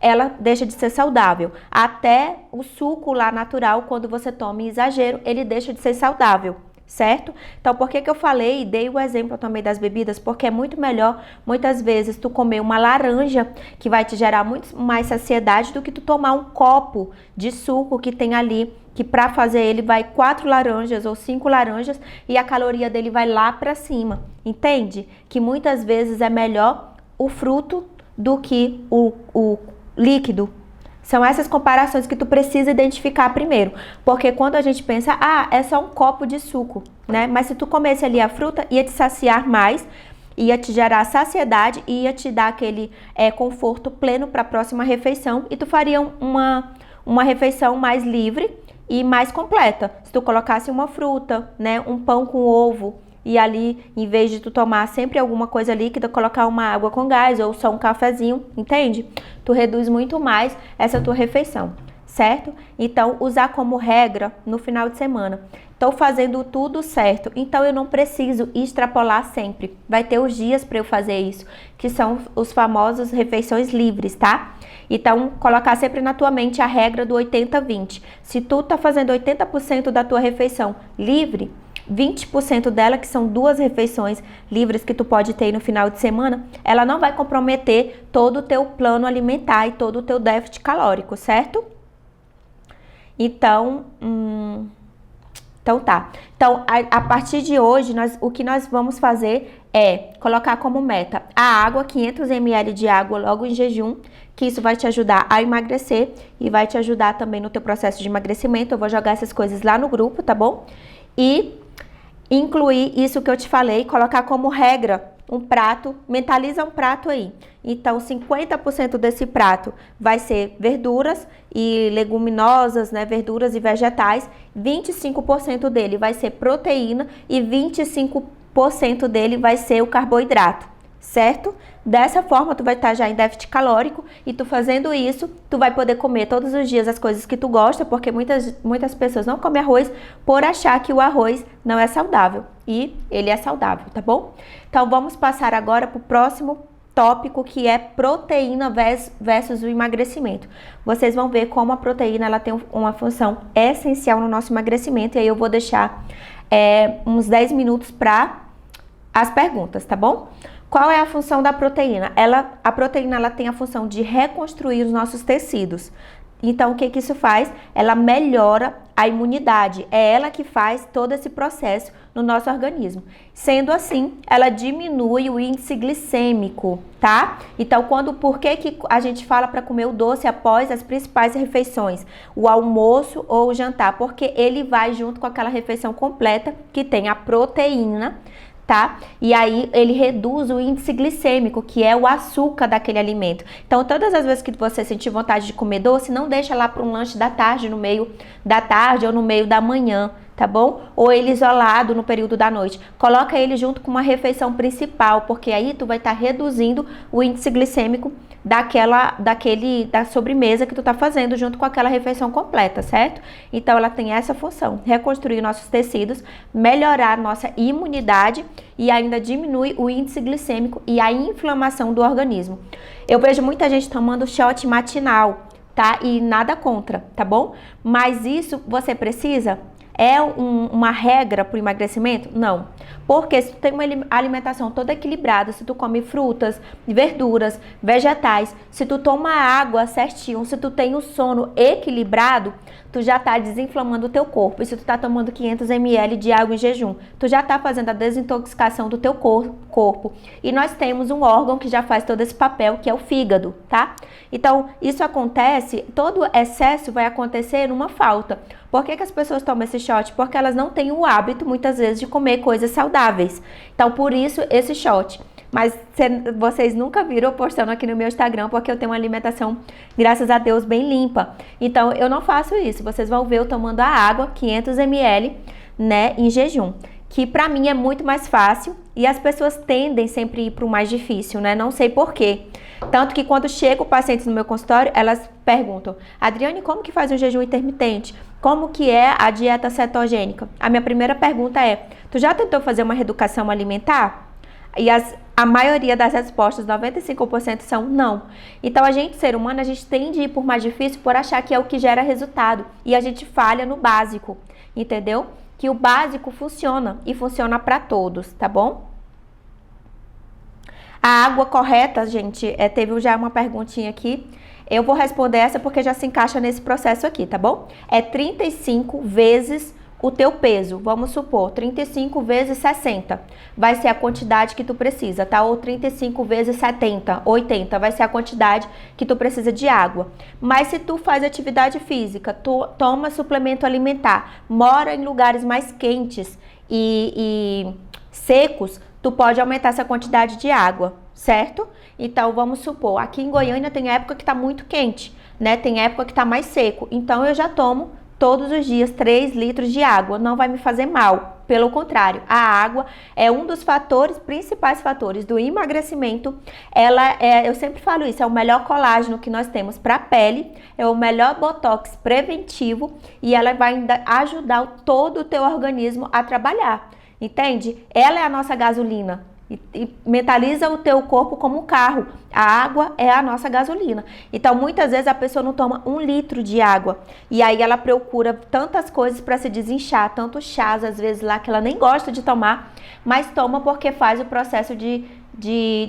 ela deixa de ser saudável. Até o suco lá natural, quando você toma em exagero, ele deixa de ser saudável. Certo? Então, por que eu falei e dei o exemplo também das bebidas? Porque é muito melhor, muitas vezes, tu comer uma laranja, que vai te gerar muito mais saciedade, do que tu tomar um copo de suco que tem ali, que para fazer ele vai 4 laranjas ou 5 laranjas e a caloria dele vai lá para cima. Entende? Que muitas vezes é melhor o fruto do que o líquido. São essas comparações que tu precisa identificar primeiro, porque quando a gente pensa, é só um copo de suco, né? Mas se tu comesse ali a fruta, ia te saciar mais, ia te gerar saciedade e ia te dar aquele conforto pleno para a próxima refeição e tu faria uma refeição mais livre e mais completa. Se tu colocasse uma fruta, né? Um pão com ovo, e ali, em vez de tu tomar sempre alguma coisa líquida, colocar uma água com gás ou só um cafezinho, entende? Tu reduz muito mais essa tua refeição, certo? Então, usar como regra no final de semana. Estou fazendo tudo certo, então eu não preciso extrapolar sempre. Vai ter os dias para eu fazer isso, que são os famosos refeições livres, tá? Então, colocar sempre na tua mente a regra do 80-20. Se tu tá fazendo 80% da tua refeição livre, 20% dela, que são 2 refeições livres que tu pode ter no final de semana, ela não vai comprometer todo o teu plano alimentar e todo o teu déficit calórico, certo? Então, tá. Então, a partir de hoje, o que nós vamos fazer é colocar como meta a água, 500 ml de água logo em jejum, que isso vai te ajudar a emagrecer e vai te ajudar também no teu processo de emagrecimento. Eu vou jogar essas coisas lá no grupo, tá bom? E incluir isso que eu te falei, colocar como regra um prato, mentaliza um prato aí. Então, 50% desse prato vai ser verduras e leguminosas, né, verduras e vegetais, 25% dele vai ser proteína e 25% dele vai ser o carboidrato, certo? Dessa forma, tu vai estar já em déficit calórico e tu fazendo isso, tu vai poder comer todos os dias as coisas que tu gosta, porque muitas pessoas não comem arroz por achar que o arroz não é saudável e ele é saudável, tá bom? Então, vamos passar agora para o próximo tópico, que é proteína versus o emagrecimento. Vocês vão ver como a proteína ela tem uma função essencial no nosso emagrecimento, e aí eu vou deixar uns 10 minutos para as perguntas, tá bom? Qual é a função da proteína? A proteína ela tem a função de reconstruir os nossos tecidos. Então, o que isso faz? Ela melhora a imunidade. É ela que faz todo esse processo no nosso organismo. Sendo assim, ela diminui o índice glicêmico, tá? Então, por que a gente fala para comer o doce após as principais refeições? O almoço ou o jantar? Porque ele vai junto com aquela refeição completa que tem a proteína, tá? E aí ele reduz o índice glicêmico, que é o açúcar daquele alimento. Então, todas as vezes que você sentir vontade de comer doce, não deixa lá para um lanche da tarde, no meio da tarde ou no meio da manhã, tá bom? Ou ele isolado no período da noite. Coloca ele junto com uma refeição principal, porque aí tu vai estar reduzindo o índice glicêmico da sobremesa que tu tá fazendo junto com aquela refeição completa, certo? Então, ela tem essa função, reconstruir nossos tecidos, melhorar nossa imunidade e ainda diminui o índice glicêmico e a inflamação do organismo. Eu vejo muita gente tomando shot matinal, tá? E nada contra, tá bom? Mas isso você precisa? É uma regra para o emagrecimento? Não. Porque se tu tem uma alimentação toda equilibrada, se tu come frutas, verduras, vegetais, se tu toma água certinho, se tu tem o sono equilibrado, tu já tá desinflamando o teu corpo. E se tu tá tomando 500 ml de água em jejum, tu já tá fazendo a desintoxicação do teu corpo. E nós temos um órgão que já faz todo esse papel, que é o fígado, tá? Então, isso acontece, todo excesso vai acontecer numa falta. Por que as pessoas tomam esse shot? Porque elas não têm o hábito, muitas vezes, de comer coisas saudáveis. Então, por isso, esse shot. Mas vocês nunca viram eu postando aqui no meu Instagram, porque eu tenho uma alimentação, graças a Deus, bem limpa. Então, eu não faço isso. Vocês vão ver eu tomando a água, 500 ml, né, em jejum. Que pra mim é muito mais fácil e as pessoas tendem sempre a ir pro mais difícil, né? Não sei por quê. Tanto que quando chegam pacientes no meu consultório, elas perguntam: Adriane, como que faz um jejum intermitente? Como que é a dieta cetogênica? A minha primeira pergunta é: tu já tentou fazer uma reeducação alimentar? E a maioria das respostas, 95%, são não. Então, a gente, ser humano, a gente tende a ir por mais difícil por achar que é o que gera resultado. E a gente falha no básico, entendeu? Que o básico funciona e funciona para todos, tá bom? A água correta, gente, teve já uma perguntinha aqui. Eu vou responder essa porque já se encaixa nesse processo aqui, tá bom? É 35 vezes o teu peso. Vamos supor, 35 vezes 60 vai ser a quantidade que tu precisa, tá? Ou 35 vezes 70, 80 vai ser a quantidade que tu precisa de água. Mas se tu faz atividade física, tu toma suplemento alimentar, mora em lugares mais quentes e secos, tu pode aumentar essa quantidade de água, certo? Então, vamos supor, aqui em Goiânia tem época que tá muito quente, né? Tem época que tá mais seco. Então, eu já tomo todos os dias 3 litros de água, não vai me fazer mal, Pelo contrário, a água é um dos fatores, principais fatores do emagrecimento. Ela é, eu sempre falo isso, é o melhor colágeno que nós temos para a pele, é o melhor botox preventivo e ela vai ajudar todo o teu organismo a trabalhar, entende? Ela é a nossa gasolina. E mentaliza o teu corpo como um carro. A água é a nossa gasolina. Então, muitas vezes a pessoa não toma 1 litro de água. E aí ela procura tantas coisas para se desinchar, tantos chás, às vezes lá que ela nem gosta de tomar, mas toma porque faz o processo de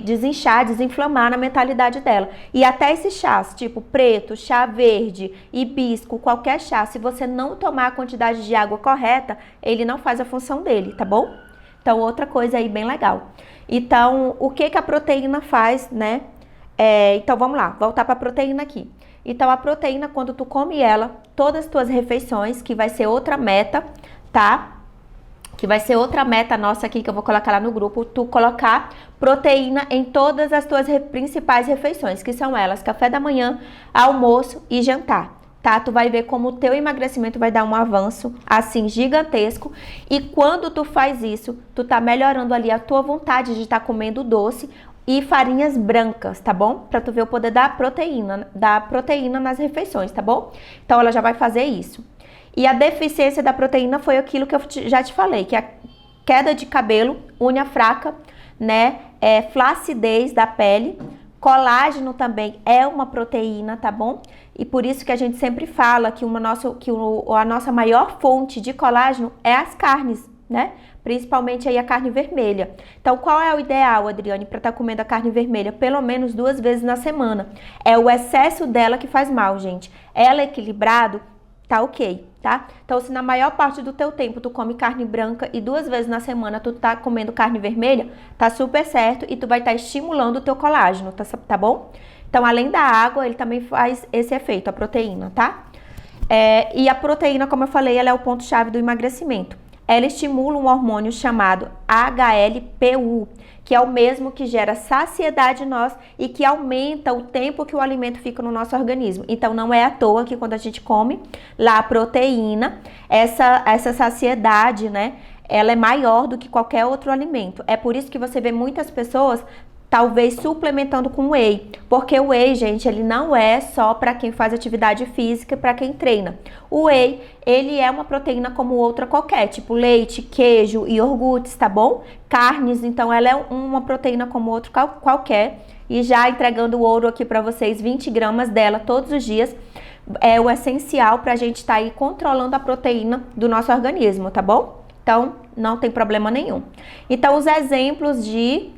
desinchar, desinflamar na mentalidade dela. E até esses chás, tipo preto, chá verde, hibisco, qualquer chá, se você não tomar a quantidade de água correta, ele não faz a função dele, tá bom? Então, outra coisa aí bem legal. Então, o que a proteína faz, né? Então, vamos lá, voltar para a proteína aqui. Então, a proteína, quando tu come ela, todas as tuas refeições, que vai ser outra meta, tá? Que vai ser outra meta nossa aqui, que eu vou colocar lá no grupo, tu colocar proteína em todas as tuas principais refeições, que são elas, café da manhã, almoço e jantar. Tá? Tu vai ver como o teu emagrecimento vai dar um avanço, assim, gigantesco. E quando tu faz isso, tu tá melhorando ali a tua vontade de estar comendo doce e farinhas brancas, tá bom? Pra tu ver o poder da proteína nas refeições, tá bom? Então, ela já vai fazer isso. E a deficiência da proteína foi aquilo que eu já te falei, que é a queda de cabelo, unha fraca, né? Flacidez da pele. Colágeno também é uma proteína, tá bom? E por isso que a gente sempre fala que a nossa maior fonte de colágeno é as carnes, né? Principalmente aí a carne vermelha. Então, qual é o ideal, Adriane, para estar comendo a carne vermelha? Pelo menos 2 vezes na semana. É o excesso dela que faz mal, gente. Ela equilibrado, tá ok, tá? Então, se na maior parte do teu tempo tu come carne branca e 2 vezes na semana tu tá comendo carne vermelha, tá super certo e tu vai estar estimulando o teu colágeno, tá bom? Então, além da água, ele também faz esse efeito, a proteína, tá? E a proteína, como eu falei, ela é o ponto-chave do emagrecimento. Ela estimula um hormônio chamado HLPU, que é o mesmo que gera saciedade em nós e que aumenta o tempo que o alimento fica no nosso organismo. Então, não é à toa que quando a gente come lá a proteína, essa saciedade, né, ela é maior do que qualquer outro alimento. É por isso que você vê muitas pessoas talvez suplementando com whey, porque o whey, gente, ele não é só para quem faz atividade física e para quem treina. O whey, ele é uma proteína como outra qualquer, tipo leite, queijo, iogurtes, tá bom? Carnes, então ela é uma proteína como outra qualquer. E já entregando o ouro aqui para vocês, 20 gramas dela todos os dias é o essencial para a gente estar aí controlando a proteína do nosso organismo, tá bom? Então, não tem problema nenhum. Então, os exemplos de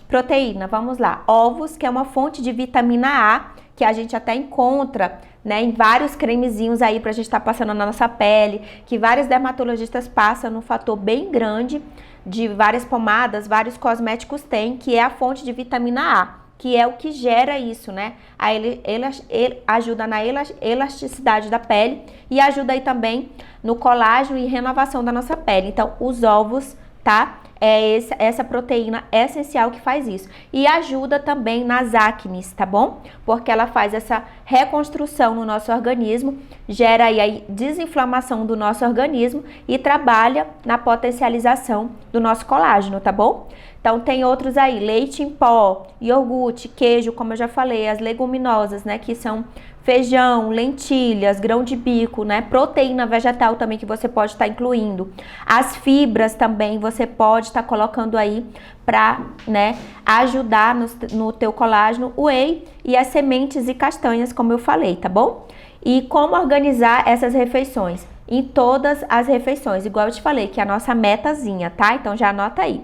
proteína, vamos lá. Ovos, que é uma fonte de vitamina A, que a gente até encontra, né, em vários cremezinhos aí pra gente estar passando na nossa pele, que vários dermatologistas passam num fator bem grande, de várias pomadas, vários cosméticos têm, que é a fonte de vitamina A, que é o que gera isso, né? Ele ajuda na elasticidade da pele e ajuda aí também no colágeno e renovação da nossa pele. Então, os ovos, tá? Essa proteína é essencial que faz isso. E ajuda também nas acnes, tá bom? Porque ela faz essa reconstrução no nosso organismo, gera aí a desinflamação do nosso organismo e trabalha na potencialização do nosso colágeno, tá bom? Então, tem outros aí, leite em pó, iogurte, queijo, como eu já falei, as leguminosas, né, que são feijão, lentilhas, grão de bico, né, proteína vegetal também que você pode estar incluindo. As fibras também você pode estar colocando aí para, né, ajudar no teu colágeno, o whey e as sementes e castanhas, como eu falei, tá bom? E como organizar essas refeições? Em todas as refeições, igual eu te falei, que é a nossa metazinha, tá? Então, já anota aí.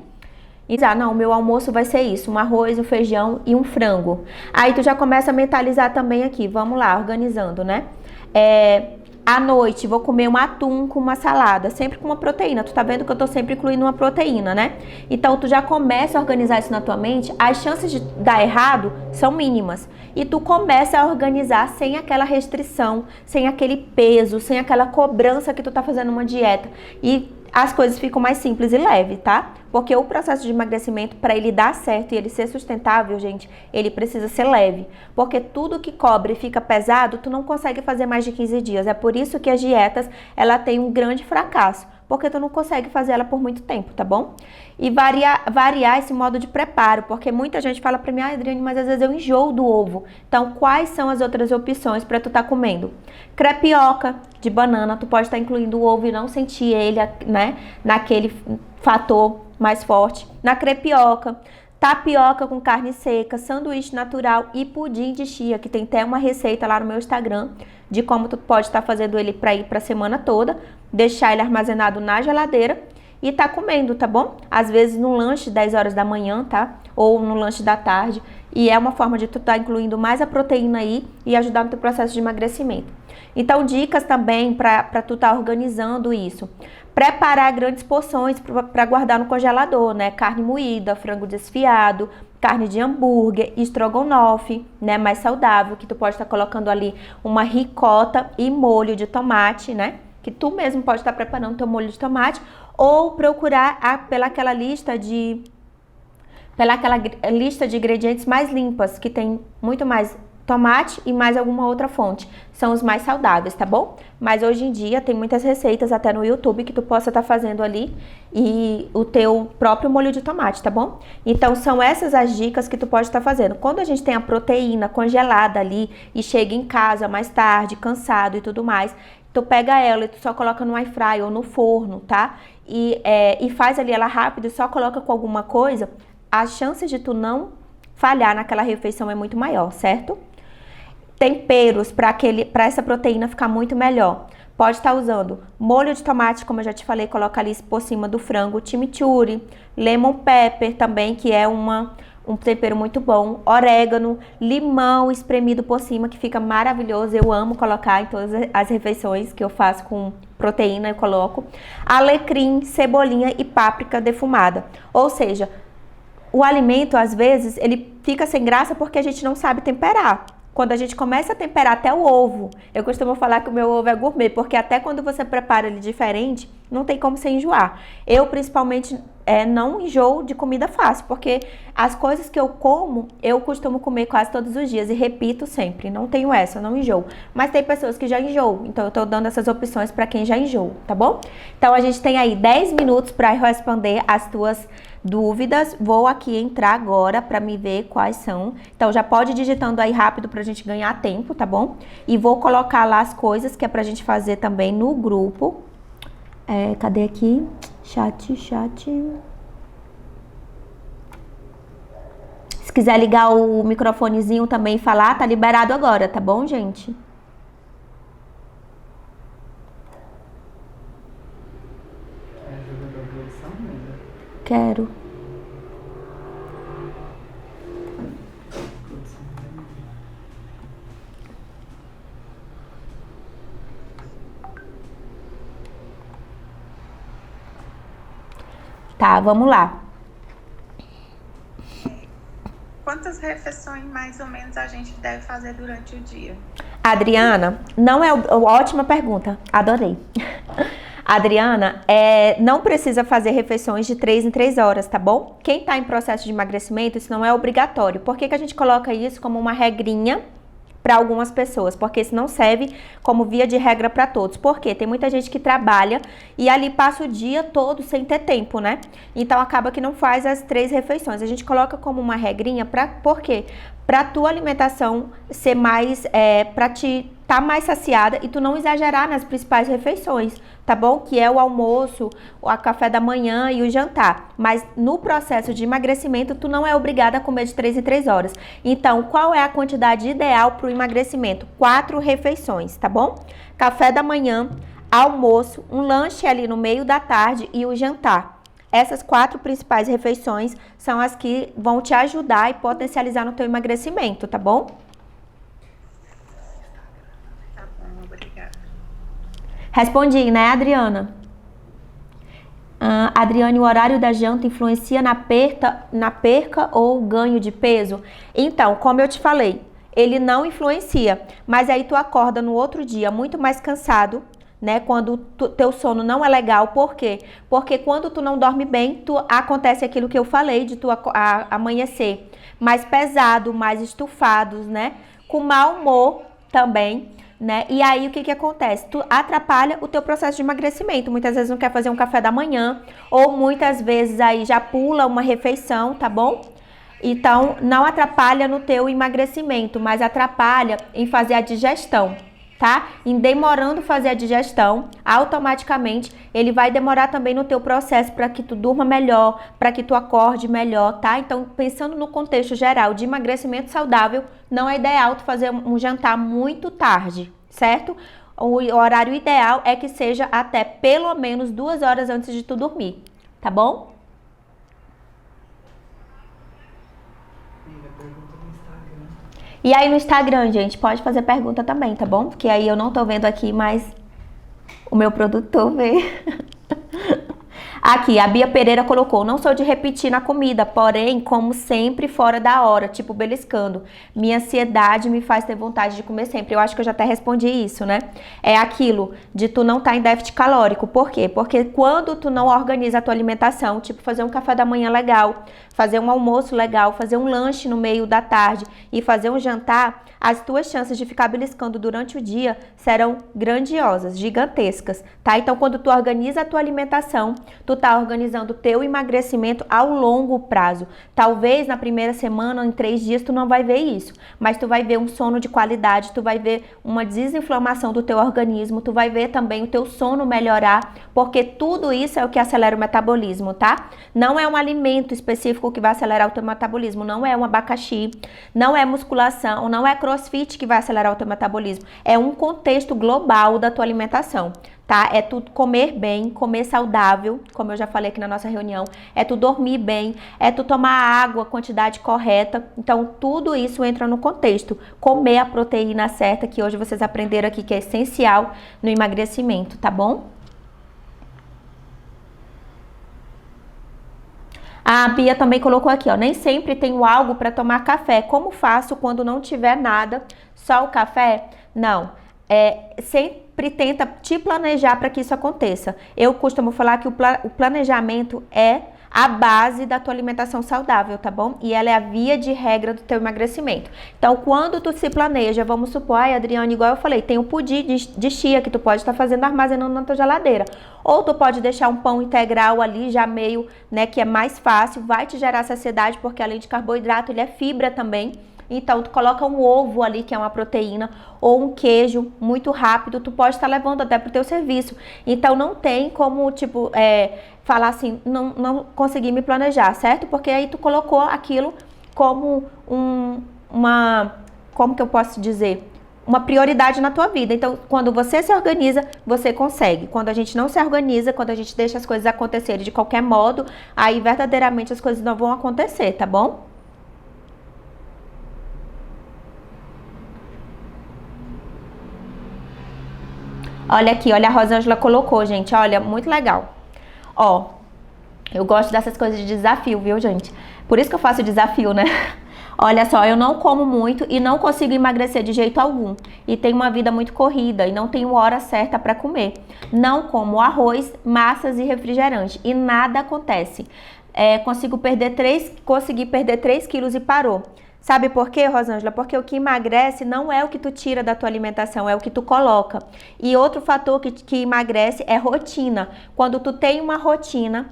E não, o meu almoço vai ser isso, um arroz, um feijão e um frango. Aí tu já começa a mentalizar também aqui, vamos lá, organizando, né? À noite, vou comer um atum com uma salada, sempre com uma proteína. Tu tá vendo que eu tô sempre incluindo uma proteína, né? Então, tu já começa a organizar isso na tua mente, as chances de dar errado são mínimas. E tu começa a organizar sem aquela restrição, sem aquele peso, sem aquela cobrança que tu tá fazendo uma dieta. E as coisas ficam mais simples e leves, tá? Porque o processo de emagrecimento, para ele dar certo e ele ser sustentável, gente, ele precisa ser leve. Porque tudo que cobre e fica pesado, tu não consegue fazer mais de 15 dias. É por isso que as dietas, ela tem um grande fracasso. porque tu não consegue fazer ela por muito tempo, tá bom? E variar esse modo de preparo, porque muita gente fala pra mim, Adriane, mas às vezes eu enjoo do ovo. Então, quais são as outras opções para tu tá comendo? Crepioca de banana, tu pode estar incluindo o ovo e não sentir ele, né, naquele fator mais forte. Na crepioca, tapioca com carne seca, sanduíche natural e pudim de chia, que tem até uma receita lá no meu Instagram de como tu pode estar fazendo ele para ir para a semana toda, deixar ele armazenado na geladeira e tá comendo, tá bom? Às vezes no lanche 10 horas da manhã, tá? Ou no lanche da tarde, e é uma forma de tu estar incluindo mais a proteína aí e ajudar no teu processo de emagrecimento. Então, dicas também para tu estar organizando isso. Preparar grandes porções para guardar no congelador, né? Carne moída, frango desfiado, carne de hambúrguer, estrogonofe, né? Mais saudável, que tu pode estar colocando ali uma ricota e molho de tomate, né? Que tu mesmo pode estar preparando teu molho de tomate, ou procurar pelaquela lista de ingredientes mais limpas, que tem muito mais tomate e mais alguma outra fonte. São os mais saudáveis, tá bom? Mas hoje em dia tem muitas receitas até no YouTube que tu possa estar fazendo ali e o teu próprio molho de tomate, tá bom? Então são essas as dicas que tu pode estar fazendo. Quando a gente tem a proteína congelada ali e chega em casa mais tarde, cansado e tudo mais, tu pega ela e tu só coloca no air fry ou no forno, tá? E faz ali ela rápido e só coloca com alguma coisa, as chances de tu não falhar naquela refeição é muito maior, certo? Temperos para essa proteína ficar muito melhor. Pode estar usando molho de tomate, como eu já te falei, coloca ali por cima do frango, chimichurri, lemon pepper também, que é um tempero muito bom, orégano, limão espremido por cima, que fica maravilhoso. Eu amo colocar em todas as refeições que eu faço com proteína, eu coloco alecrim, cebolinha e páprica defumada. Ou seja, o alimento, às vezes, ele fica sem graça porque a gente não sabe temperar. Quando a gente começa a temperar até o ovo, eu costumo falar que o meu ovo é gourmet, porque até quando você prepara ele diferente, não tem como você enjoar. Eu, principalmente, não enjoo de comida fácil, porque as coisas que eu como, eu costumo comer quase todos os dias e repito sempre. Não tenho essa, eu não enjoo. Mas tem pessoas que já enjoam, então eu tô dando essas opções para quem já enjoou, tá bom? Então a gente tem aí 10 minutos para responder as tuas dúvidas. Vou aqui entrar agora para me ver quais são. Então já pode ir digitando aí rápido pra gente ganhar tempo, tá bom? E vou colocar lá as coisas que é pra gente fazer também no grupo. Cadê aqui? Chat. Se quiser ligar o microfonezinho também e falar, tá liberado agora, tá bom, gente? Quero. Tá, vamos lá. Quantas refeições mais ou menos a gente deve fazer durante o dia? Adriana, não é ótima pergunta. Adorei. Adriana, não precisa fazer refeições de 3 em 3 horas, tá bom? Quem tá em processo de emagrecimento, isso não é obrigatório. Por que a gente coloca isso como uma regrinha para algumas pessoas? Porque isso não serve como via de regra para todos. Por quê? Tem muita gente que trabalha e ali passa o dia todo sem ter tempo, né? Então acaba que não faz as 3 refeições. A gente coloca como uma regrinha por quê? Para tua alimentação ser mais, para te tá mais saciada e tu não exagerar nas principais refeições, tá bom? Que é o almoço, o café da manhã e o jantar. Mas no processo de emagrecimento, tu não é obrigada a comer de 3 em 3 horas. Então, qual é a quantidade ideal para o emagrecimento? 4 refeições, tá bom? Café da manhã, almoço, um lanche ali no meio da tarde e o jantar. Essas 4 principais refeições são as que vão te ajudar e potencializar no teu emagrecimento, tá bom? Tá bom, obrigada. Respondi, né, Adriana? Adriane, o horário da janta influencia na perca ou ganho de peso? Então, como eu te falei, ele não influencia, mas aí tu acorda no outro dia muito mais cansado, né? Quando teu sono não é legal, por quê? Porque quando tu não dorme bem, acontece aquilo que eu falei, de tu amanhecer mais pesado, mais estufado, né? Com mau humor também, né? E aí o que acontece? Tu atrapalha o teu processo de emagrecimento. Muitas vezes não quer fazer um café da manhã, ou muitas vezes aí já pula uma refeição, tá bom? Então, não atrapalha no teu emagrecimento, mas atrapalha em fazer a digestão, tá? Em demorando fazer a digestão, automaticamente ele vai demorar também no teu processo para que tu durma melhor, para que tu acorde melhor, tá? Então, pensando no contexto geral de emagrecimento saudável, não é ideal tu fazer um jantar muito tarde, certo? O horário ideal é que seja até pelo menos 2 horas antes de tu dormir, tá bom? E aí no Instagram, gente, pode fazer pergunta também, tá bom? Porque aí eu não tô vendo aqui, mas o meu produtor vê. Aqui, a Bia Pereira colocou, não sou de repetir na comida, porém, como sempre fora da hora, tipo beliscando. Minha ansiedade me faz ter vontade de comer sempre. Eu acho que eu já até respondi isso, né? É aquilo de tu não tá em déficit calórico. Por quê? Porque quando tu não organiza a tua alimentação, tipo fazer um café da manhã legal, fazer um almoço legal, fazer um lanche no meio da tarde e fazer um jantar, as tuas chances de ficar beliscando durante o dia serão grandiosas, gigantescas, tá? Então, quando tu organiza a tua alimentação, tu tá organizando o teu emagrecimento ao longo prazo. Talvez na primeira semana, em 3 dias, tu não vai ver isso, mas tu vai ver um sono de qualidade, tu vai ver uma desinflamação do teu organismo, tu vai ver também o teu sono melhorar, porque tudo isso é o que acelera o metabolismo, tá? Não é um alimento específico que vai acelerar o teu metabolismo, não é um abacaxi, não é musculação, não é crossfit que vai acelerar o teu metabolismo, é um contexto global da tua alimentação, tá? É tu comer bem, comer saudável, como eu já falei aqui na nossa reunião, é tu dormir bem, é tu tomar água, quantidade correta, então tudo isso entra no contexto, comer a proteína certa, que hoje vocês aprenderam aqui que é essencial no emagrecimento, tá bom? A Bia também colocou aqui, ó, nem sempre tenho algo para tomar café. Como faço quando não tiver nada, só o café? Não, sempre tenta te planejar para que isso aconteça. Eu costumo falar que o planejamento é a base da tua alimentação saudável, tá bom? E ela é a via de regra do teu emagrecimento. Então, quando tu se planeja, vamos supor, ai, Adriane, igual eu falei, tem o pudim de chia que tu pode estar fazendo, armazenando na tua geladeira. Ou tu pode deixar um pão integral ali, já meio, né, que é mais fácil, vai te gerar saciedade, porque além de carboidrato, ele é fibra também. Então, tu coloca um ovo ali, que é uma proteína, ou um queijo muito rápido, tu pode estar levando até pro teu serviço. Então, não tem como, tipo, falar assim, não consegui me planejar, certo? Porque aí tu colocou aquilo como como que eu posso dizer? Uma prioridade na tua vida. Então, quando você se organiza, você consegue. Quando a gente não se organiza, quando a gente deixa as coisas acontecerem de qualquer modo, aí verdadeiramente as coisas não vão acontecer, tá bom? Olha aqui, olha, a Rosângela colocou, gente, olha, muito legal. Ó, eu gosto dessas coisas de desafio, viu, gente? Por isso que eu faço desafio, né? Olha só, eu não como muito e não consigo emagrecer de jeito algum. E tenho uma vida muito corrida e não tenho hora certa para comer. Não como arroz, massas e refrigerante e nada acontece. Consegui perder 3 quilos e parou. Sabe por quê, Rosângela? Porque o que emagrece não é o que tu tira da tua alimentação, é o que tu coloca. E outro fator que emagrece é rotina. Quando tu tem uma rotina,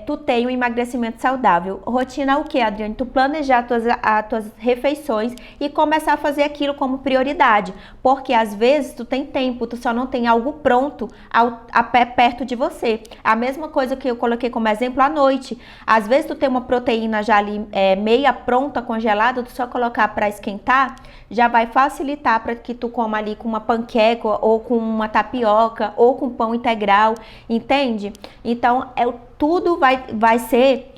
tu tem um emagrecimento saudável. Rotina é o que, Adriane? Tu planejar as tuas refeições e começar a fazer aquilo como prioridade. Porque às vezes tu tem tempo, tu só não tem algo pronto perto de você. A mesma coisa que eu coloquei como exemplo à noite. Às vezes tu tem uma proteína já ali meia pronta, congelada, tu só colocar para esquentar, já vai facilitar para que tu coma ali com uma panqueca ou com uma tapioca ou com pão integral, entende? Então, tudo vai ser,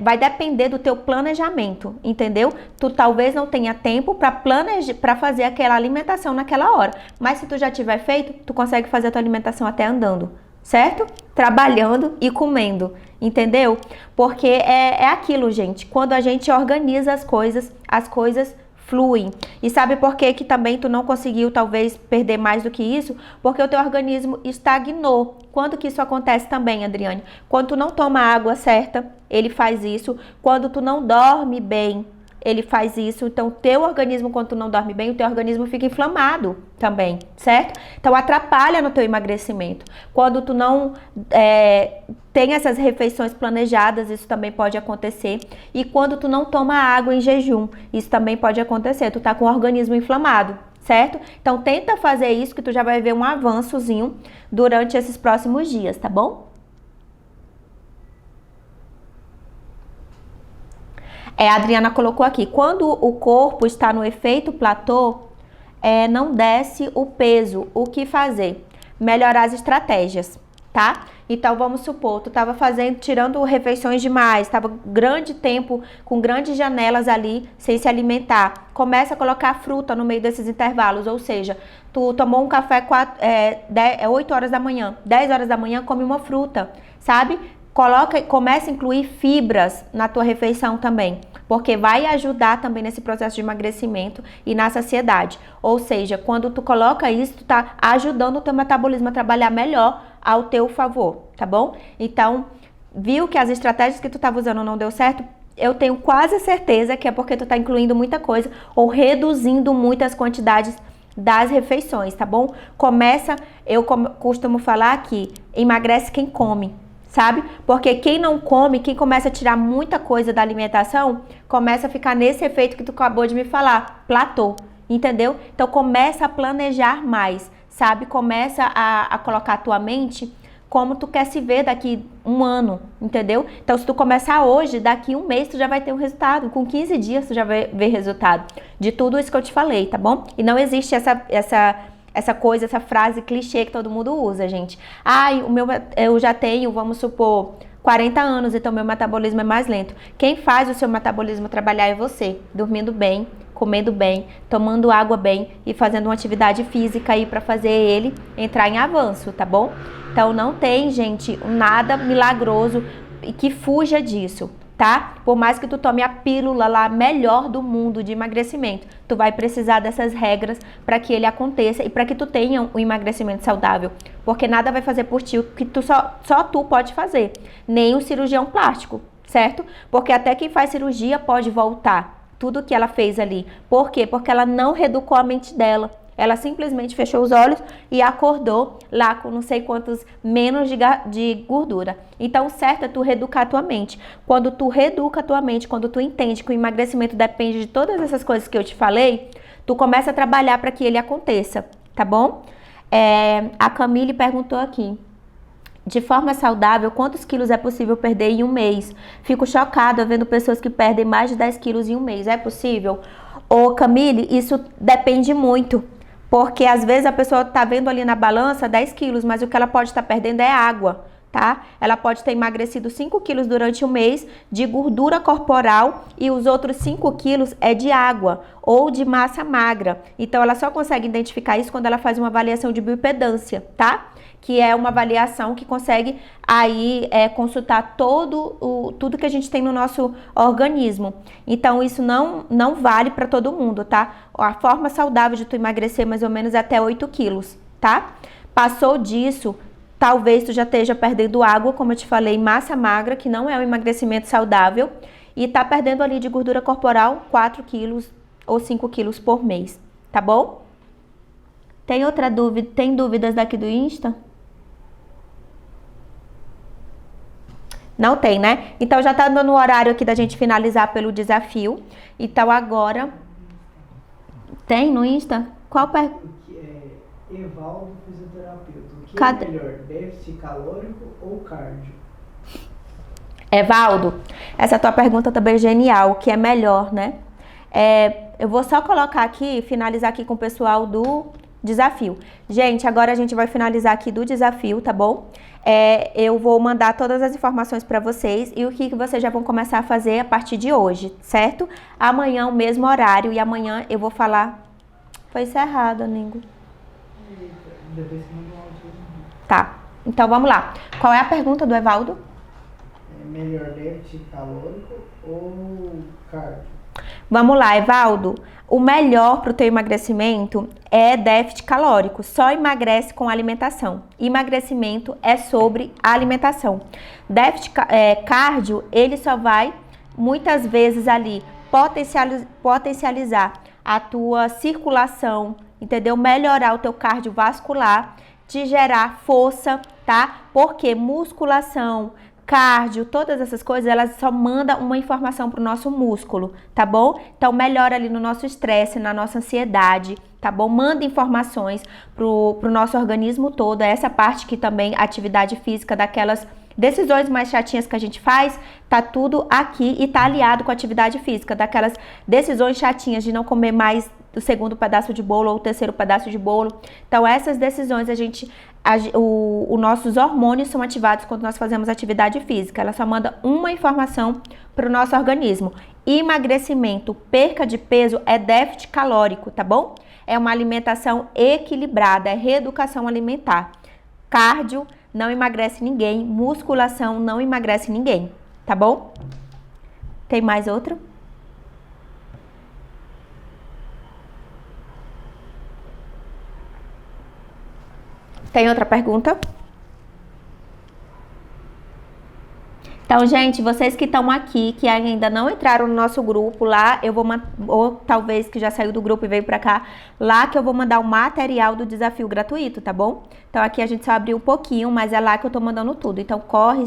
vai depender do teu planejamento, entendeu? Tu talvez não tenha tempo para fazer aquela alimentação naquela hora, mas se tu já tiver feito, tu consegue fazer a tua alimentação até andando, certo? Trabalhando e comendo, entendeu? Porque é aquilo, gente, quando a gente organiza as coisas fluem. E sabe por que também tu não conseguiu talvez perder mais do que isso? Porque o teu organismo estagnou. Quando que isso acontece também, Adriane? Quando tu não toma a água certa, ele faz isso. Quando tu não dorme bem, ele faz isso. Então, o teu organismo, quando tu não dorme bem, o teu organismo fica inflamado também, certo? Então, atrapalha no teu emagrecimento. Quando tu não tem essas refeições planejadas, isso também pode acontecer. E quando tu não toma água em jejum, isso também pode acontecer. Tu tá com o organismo inflamado, certo? Então, tenta fazer isso que tu já vai ver um avançozinho durante esses próximos dias, tá bom? A Adriana colocou aqui, quando o corpo está no efeito platô, não desce o peso, o que fazer? Melhorar as estratégias, tá? Então, vamos supor, tu estava tirando refeições demais, estava grande tempo, com grandes janelas ali, sem se alimentar. Começa a colocar fruta no meio desses intervalos, ou seja, tu tomou um café 8 horas da manhã, 10 horas da manhã, come uma fruta, sabe? Começa a incluir fibras na tua refeição também, porque vai ajudar também nesse processo de emagrecimento e na saciedade. Ou seja, quando tu coloca isso, tu tá ajudando o teu metabolismo a trabalhar melhor ao teu favor, tá bom? Então, viu que as estratégias que tu estava usando não deu certo? Eu tenho quase certeza que é porque tu tá incluindo muita coisa ou reduzindo muitas quantidades das refeições, tá bom? Eu costumo falar aqui, emagrece quem come, sabe? Porque quem não come, quem começa a tirar muita coisa da alimentação, começa a ficar nesse efeito que tu acabou de me falar, platô, entendeu? Então começa a planejar mais, sabe? Começa a colocar a tua mente como tu quer se ver daqui um ano, entendeu? Então se tu começar hoje, daqui um mês tu já vai ter um resultado, com 15 dias tu já vai ver resultado de tudo isso que eu te falei, tá bom? E não existe essa coisa, essa frase clichê que todo mundo usa, gente. Eu já tenho, vamos supor, 40 anos, então meu metabolismo é mais lento. Quem faz o seu metabolismo trabalhar é você, dormindo bem, comendo bem, tomando água bem e fazendo uma atividade física aí para fazer ele entrar em avanço, tá bom? Então não tem, gente, nada milagroso que fuja disso, tá? Por mais que tu tome a pílula lá melhor do mundo de emagrecimento, tu vai precisar dessas regras para que ele aconteça e para que tu tenha um emagrecimento saudável, porque nada vai fazer por ti o que só tu pode fazer, nem o cirurgião plástico, certo? Porque até quem faz cirurgia pode voltar tudo que ela fez ali. Por quê? Porque ela não reeducou a mente dela. Ela simplesmente fechou os olhos e acordou lá com não sei quantos menos de gordura. Então, o certo é tu reeducar a tua mente. Quando tu reeduca a tua mente, quando tu entende que o emagrecimento depende de todas essas coisas que eu te falei, tu começa a trabalhar para que ele aconteça, tá bom? A Camille perguntou aqui. De forma saudável, quantos quilos é possível perder em um mês? Fico chocada vendo pessoas que perdem mais de 10 quilos em um mês. É possível? Ô Camille, isso depende muito. Porque às vezes a pessoa tá vendo ali na balança 10 quilos, mas o que ela pode estar perdendo é água, tá? Ela pode ter emagrecido 5 quilos durante o mês de gordura corporal e os outros 5 quilos é de água ou de massa magra. Então ela só consegue identificar isso quando ela faz uma avaliação de bioimpedância, tá? Que é uma avaliação que consegue aí consultar tudo que a gente tem no nosso organismo. Então, isso não vale para todo mundo, tá? A forma saudável de tu emagrecer mais ou menos é até 8 quilos, tá? Passou disso, talvez tu já esteja perdendo água, como eu te falei, massa magra, que não é um emagrecimento saudável, e tá perdendo ali de gordura corporal 4 quilos ou 5 quilos por mês, tá bom? Tem outra dúvida? Tem dúvidas daqui do Insta? Não tem, né? Então já tá dando o horário aqui da gente finalizar pelo desafio. Então agora... Tem no Insta? Qual Evaldo, fisioterapeuta. O que é melhor, déficit calórico ou cardio? Evaldo, essa tua pergunta também é genial. O que é melhor, né? Eu vou só colocar aqui, finalizar aqui com o pessoal do desafio. Gente, agora a gente vai finalizar aqui do desafio, tá bom? Eu vou mandar todas as informações para vocês e o que vocês já vão começar a fazer a partir de hoje, certo? Amanhã o mesmo horário e amanhã eu vou falar... Foi encerrado, amigo. Tá, então vamos lá. Qual é a pergunta do Evaldo? Melhor déficit calórico ou cardio? Vamos lá, Evaldo. O melhor para o teu emagrecimento é déficit calórico. Só emagrece com alimentação. Emagrecimento é sobre alimentação. Déficit cardio, ele só vai muitas vezes ali potencializar a tua circulação, entendeu? Melhorar o teu cardiovascular, te gerar força, tá? Porque musculação, cardio, todas essas coisas, elas só mandam uma informação pro nosso músculo, tá bom? Então melhora ali no nosso estresse, na nossa ansiedade, tá bom? Manda informações pro nosso organismo todo. Essa parte que também atividade física, daquelas decisões mais chatinhas que a gente faz, tá tudo aqui e tá aliado com a atividade física, daquelas decisões chatinhas de não comer mais do segundo pedaço de bolo ou o terceiro pedaço de bolo. Então essas decisões os nossos hormônios são ativados quando nós fazemos atividade física. Ela só manda uma informação para o nosso organismo. Emagrecimento, perca de peso é déficit calórico, tá bom? É uma alimentação equilibrada, é reeducação alimentar. Cardio não emagrece ninguém, musculação não emagrece ninguém, tá bom? Tem mais outra? Tem outra pergunta? Então, gente, vocês que estão aqui, que ainda não entraram no nosso grupo, lá eu vou, ou talvez que já saiu do grupo e veio pra cá, lá que eu vou mandar o material do desafio gratuito, tá bom? Então, aqui a gente só abriu um pouquinho, mas é lá que eu tô mandando tudo. Então, corre,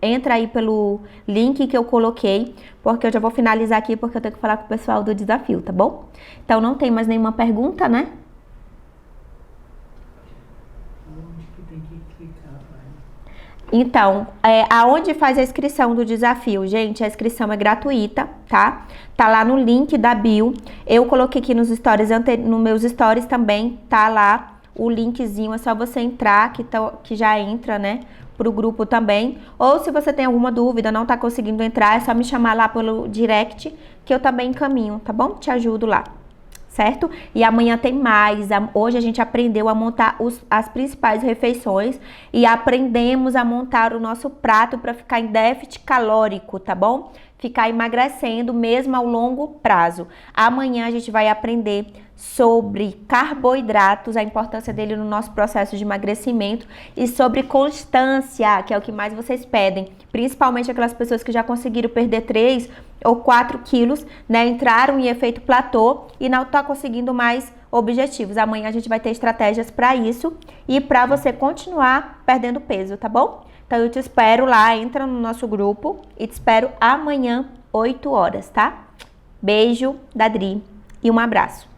entra aí pelo link que eu coloquei, porque eu já vou finalizar aqui, porque eu tenho que falar com o pessoal do desafio, tá bom? Então, não tem mais nenhuma pergunta, né? Então, aonde faz a inscrição do desafio? Gente, a inscrição é gratuita, tá? Tá lá no link da bio. Eu coloquei aqui nos stories, nos meus stories também, tá lá o linkzinho. É só você entrar, que já entra, né? Pro grupo também. Ou se você tem alguma dúvida, não tá conseguindo entrar, é só me chamar lá pelo direct, que eu também encaminho, tá bom? Te ajudo lá. Certo? E amanhã tem mais. Hoje a gente aprendeu a montar as principais refeições e aprendemos a montar o nosso prato para ficar em déficit calórico, tá bom? Ficar emagrecendo mesmo ao longo prazo. Amanhã a gente vai aprender sobre carboidratos, a importância dele no nosso processo de emagrecimento e sobre constância, que é o que mais vocês pedem, principalmente aquelas pessoas que já conseguiram perder 3 ou 4 quilos, né, entraram em efeito platô e não tá conseguindo mais objetivos. Amanhã a gente vai ter estratégias para isso e para você continuar perdendo peso, tá bom? Então eu te espero lá, entra no nosso grupo e te espero amanhã, 8 horas, tá? Beijo da Dri e um abraço.